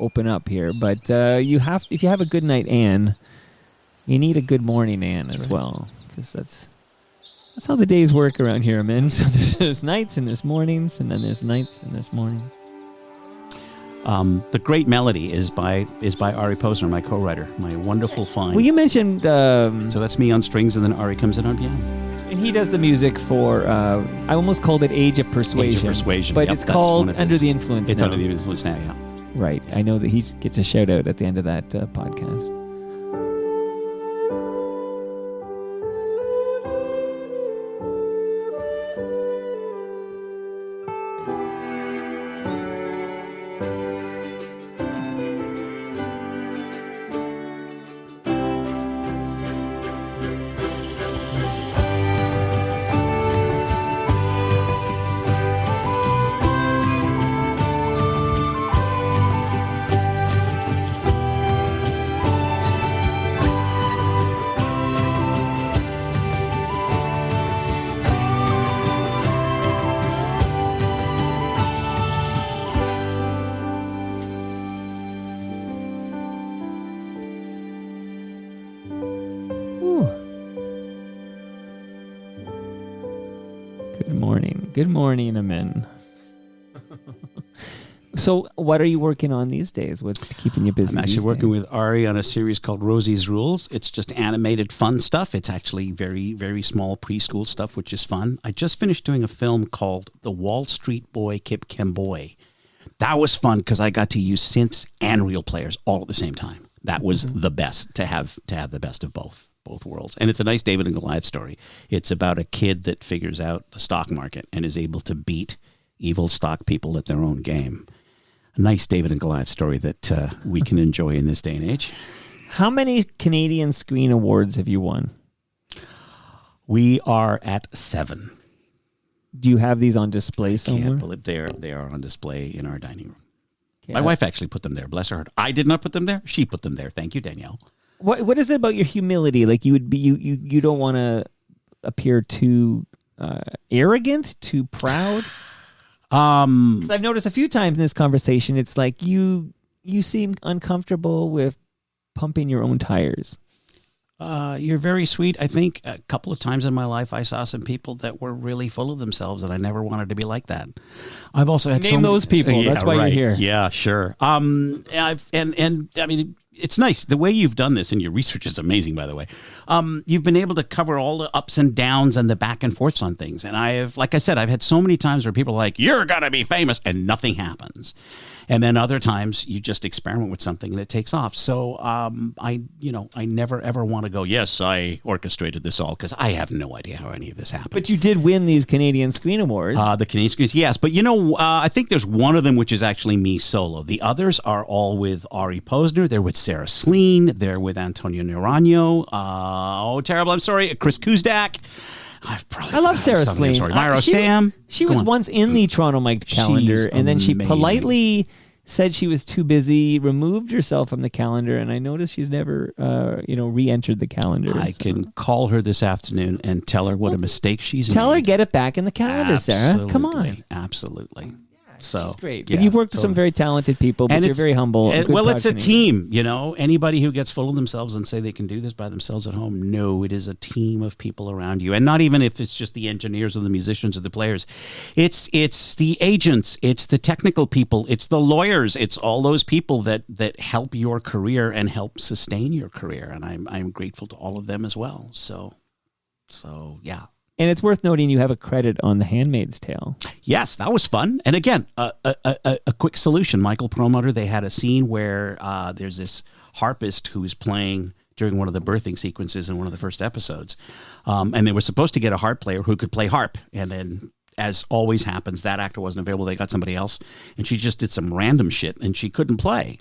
open up here, but if you have a good night Anne, you need a good morning Anne as well, because that's how the days work around here, man. So there's nights and there's mornings, and then there's nights and there's mornings. The great melody is by Ari Posner, my co-writer, my wonderful find. Well, you mentioned so that's me on strings, and then Ari comes in on piano. And he does the music for I almost called it Age of Persuasion. Age of Persuasion, but it's called Under the Influence. It's now. Under the Influence now, yeah. Right. I know that he gets a shout out at the end of that podcast. Good morning, Amin. So what are you working on these days? What's keeping you busy? I'm actually working with Ari on a series called Rosie's Rules. It's just animated fun stuff. It's actually very, very small preschool stuff, which is fun. I just finished doing a film called The Wall Street Boy Kip Kemboy. That was fun because I got to use synths and real players all at the same time. That was the best, to have the best of both worlds. And it's a nice David and Goliath story. It's about a kid that figures out the stock market and is able to beat evil stock people at their own game. A nice David and Goliath story that we can enjoy in this day and age. How many Canadian Screen Awards have you won? We are at 7. Do you have these on display somewhere? I can't believe they are on display in our dining room. My wife actually put them there. Bless her heart. I did not put them there. She put them there. Thank you, Danielle. What is it about your humility? Like you don't want to appear too arrogant, too proud? I've noticed a few times in this conversation, it's like you seem uncomfortable with pumping your own tires. You're very sweet. I think a couple of times in my life I saw some people that were really full of themselves, and I never wanted to be like that. I've also had name those people. Yeah, that's why right. you're here. Yeah, sure. I mean, it's nice the way you've done this, and your research is amazing, by the way. You've been able to cover all the ups and downs and the back and forths on things. And like I said, I've had so many times where people are like, "You're gonna be famous," and nothing happens. And then other times you just experiment with something and it takes off. So I never ever want to go, yes, I orchestrated this all, because I have no idea how any of this happened. But you did win these Canadian Screen Awards. The Canadian Screens, yes. But I think there's one of them which is actually me solo. The others are all with Ari Posner. They're with Sarah Sleen. They're with Antonio Naranjo. Terrible. I'm sorry. Chris Kuzdak. I love Sarah Sleen. Myro Stam. She was once in the Toronto Mike calendar, and then she politely said she was too busy, removed herself from the calendar, and I noticed she's never, re-entered the calendar. I can call her this afternoon and tell her what a mistake she's made. Tell her get it back in the calendar, Sarah. Come on. Absolutely. So She's great. But you've worked with some very talented people, but you're very humble. Well, it's a team, Anybody who gets full of themselves and say they can do this by themselves at home, no, it is a team of people around you. And not even if it's just the engineers or the musicians or the players. It's the agents, it's the technical people, it's the lawyers, it's all those people that help your career and help sustain your career. And I'm grateful to all of them as well. So yeah. And it's worth noting you have a credit on The Handmaid's Tale. Yes, that was fun. And again, a quick solution. Michael Perlmutter, they had a scene where there's this harpist who's playing during one of the birthing sequences in one of the first episodes. And they were supposed to get a harp player who could play harp. And then, as always happens, that actor wasn't available. They got somebody else. And she just did some random shit and she couldn't play.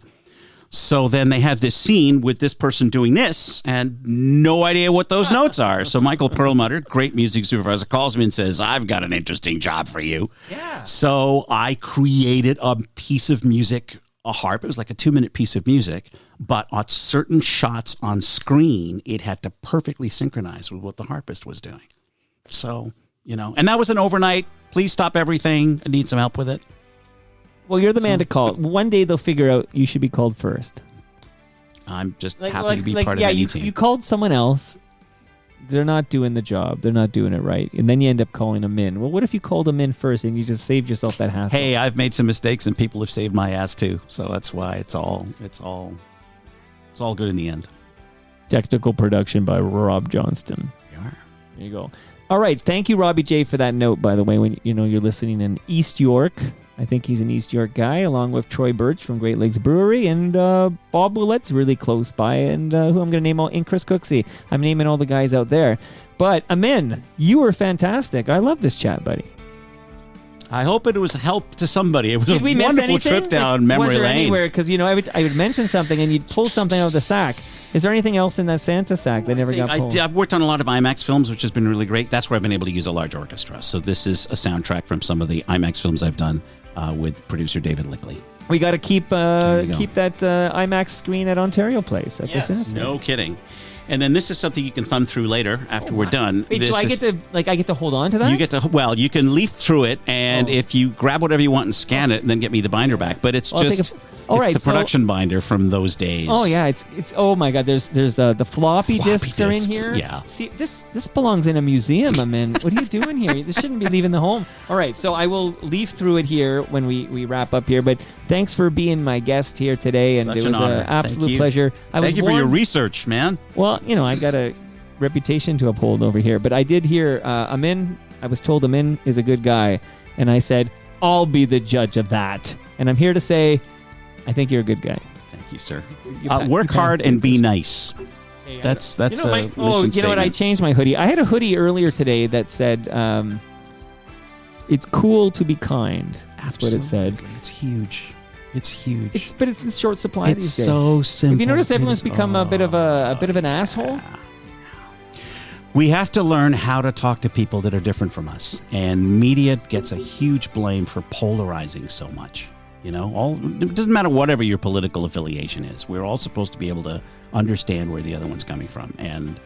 So then they have this scene with this person doing this and no idea what those notes are. So Michael Perlmutter, great music supervisor, calls me and says, I've got an interesting job for you. Yeah. So I created a piece of music, a harp. It was like a 2-minute piece of music, but on certain shots on screen, it had to perfectly synchronize with what the harpist was doing. So, and that was an overnight, please stop everything. I need some help with it. Well, you're the man to call. One day they'll figure out you should be called first. I'm just happy to be part of any team. You called someone else. They're not doing the job. They're not doing it right. And then you end up calling them in. Well, what if you called them in first and you just saved yourself that hassle? Hey, I've made some mistakes and people have saved my ass too. So that's why it's all good in the end. Technical production by Rob Johnston. There you go. All right. Thank you, Robbie J, for that note, by the way, when you're listening in East York. I think he's an East York guy, along with Troy Birch from Great Lakes Brewery, and Bob Willette's really close by, and who I'm going to name in Chris Cooksey. I'm naming all the guys out there. But Amin, you were fantastic. I love this chat, buddy. I hope it was a help to somebody. It was Did a we miss wonderful anything? trip down memory was there lane. Anywhere? Because I would mention something and you'd pull something out of the sack. Is there anything else in that Santa sack that never got pulled? I've worked on a lot of IMAX films, which has been really great. That's where I've been able to use a large orchestra. So this is a soundtrack from some of the IMAX films I've done with producer David Lickley. We got to keep that IMAX screen at Ontario Place at this instant. No kidding. And then this is something you can thumb through later after we're done. Wait, so I get to hold on to that? You can leaf through it, and if you grab whatever you want and scan it, and then get me the binder back. But it's the production binder from those days. Oh yeah, it's oh my god. There's the floppy disks are in here. Yeah. See, this belongs in a museum. I mean, what are you doing here? This shouldn't be leaving the home. All right, so I will leaf through it here when we wrap up here. But thanks for being my guest here today, and Such it was an honor. an absolute Thank you. pleasure. Thank you for your research, man. Well, I've got a reputation to uphold over here, but I did hear Amin. I was told Amin is a good guy, and I said I'll be the judge of that. And I'm here to say, I think you're a good guy. Thank you, sir. Work hard and be nice. That's a mission what? I changed my hoodie. I had a hoodie earlier today that said, "It's cool to be kind." That's what it said. It's huge. It's huge. But it's in short supply these days. It's so simple. Have you noticed everyone's become a bit of an asshole? We have to learn how to talk to people that are different from us, and media gets a huge blame for polarizing so much. It doesn't matter whatever your political affiliation is. We're all supposed to be able to understand where the other one's coming from, and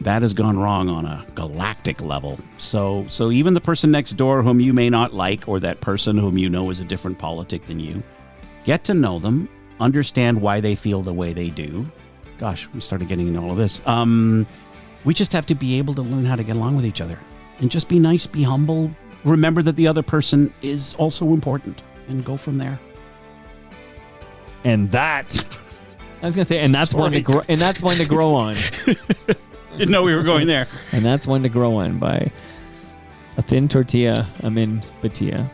that has gone wrong on a galactic level. So even the person next door whom you may not like, or that person whom you know is a different politic than you, get to know them, understand why they feel the way they do. Gosh, we started getting into all of this. We just have to be able to learn how to get along with each other and just be nice, be humble. Remember that the other person is also important, and go from there. And that, I was gonna say, and that's one to grow. And that's one to grow on. Didn't know we were going there. And that's one to grow on by a thin tortilla, Amin Bhatia.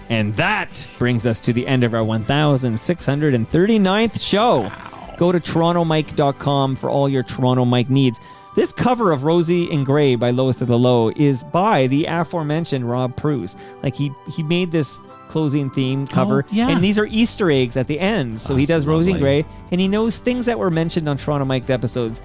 And that brings us to the end of our 1,639th show. Wow. Go to TorontoMike.com for all your Toronto Mike needs. This cover of Rosie in Grey by Lowest of the Low is by the aforementioned Rob Pruce. Like he made this closing theme cover, and these are Easter eggs at the end. So he does Rosie in Grey, and he knows things that were mentioned on Toronto Mike episodes.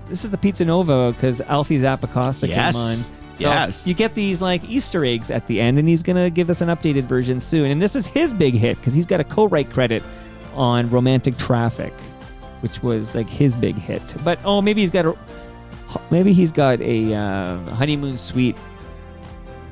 This is the Pizza Nova because Alfie Zappacosta came on. So Yes. you get these like Easter eggs at the end, and he's going to give us an updated version soon. And this is his big hit because he's got a co-write credit on Romantic Traffic, which was like his big hit. But maybe he's got a Honeymoon Suite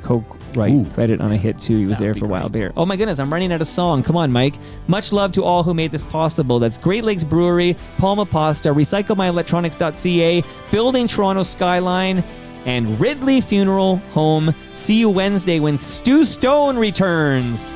co-write credit on a hit too. He was there for a while there. Oh my goodness, I'm running out of song. Come on, Mike. Much love to all who made this possible. That's Great Lakes Brewery, Palma Pasta, RecycleMyElectronics.ca, Building Toronto Skyline, and Ridley Funeral Home. See you Wednesday when Stu Stone returns.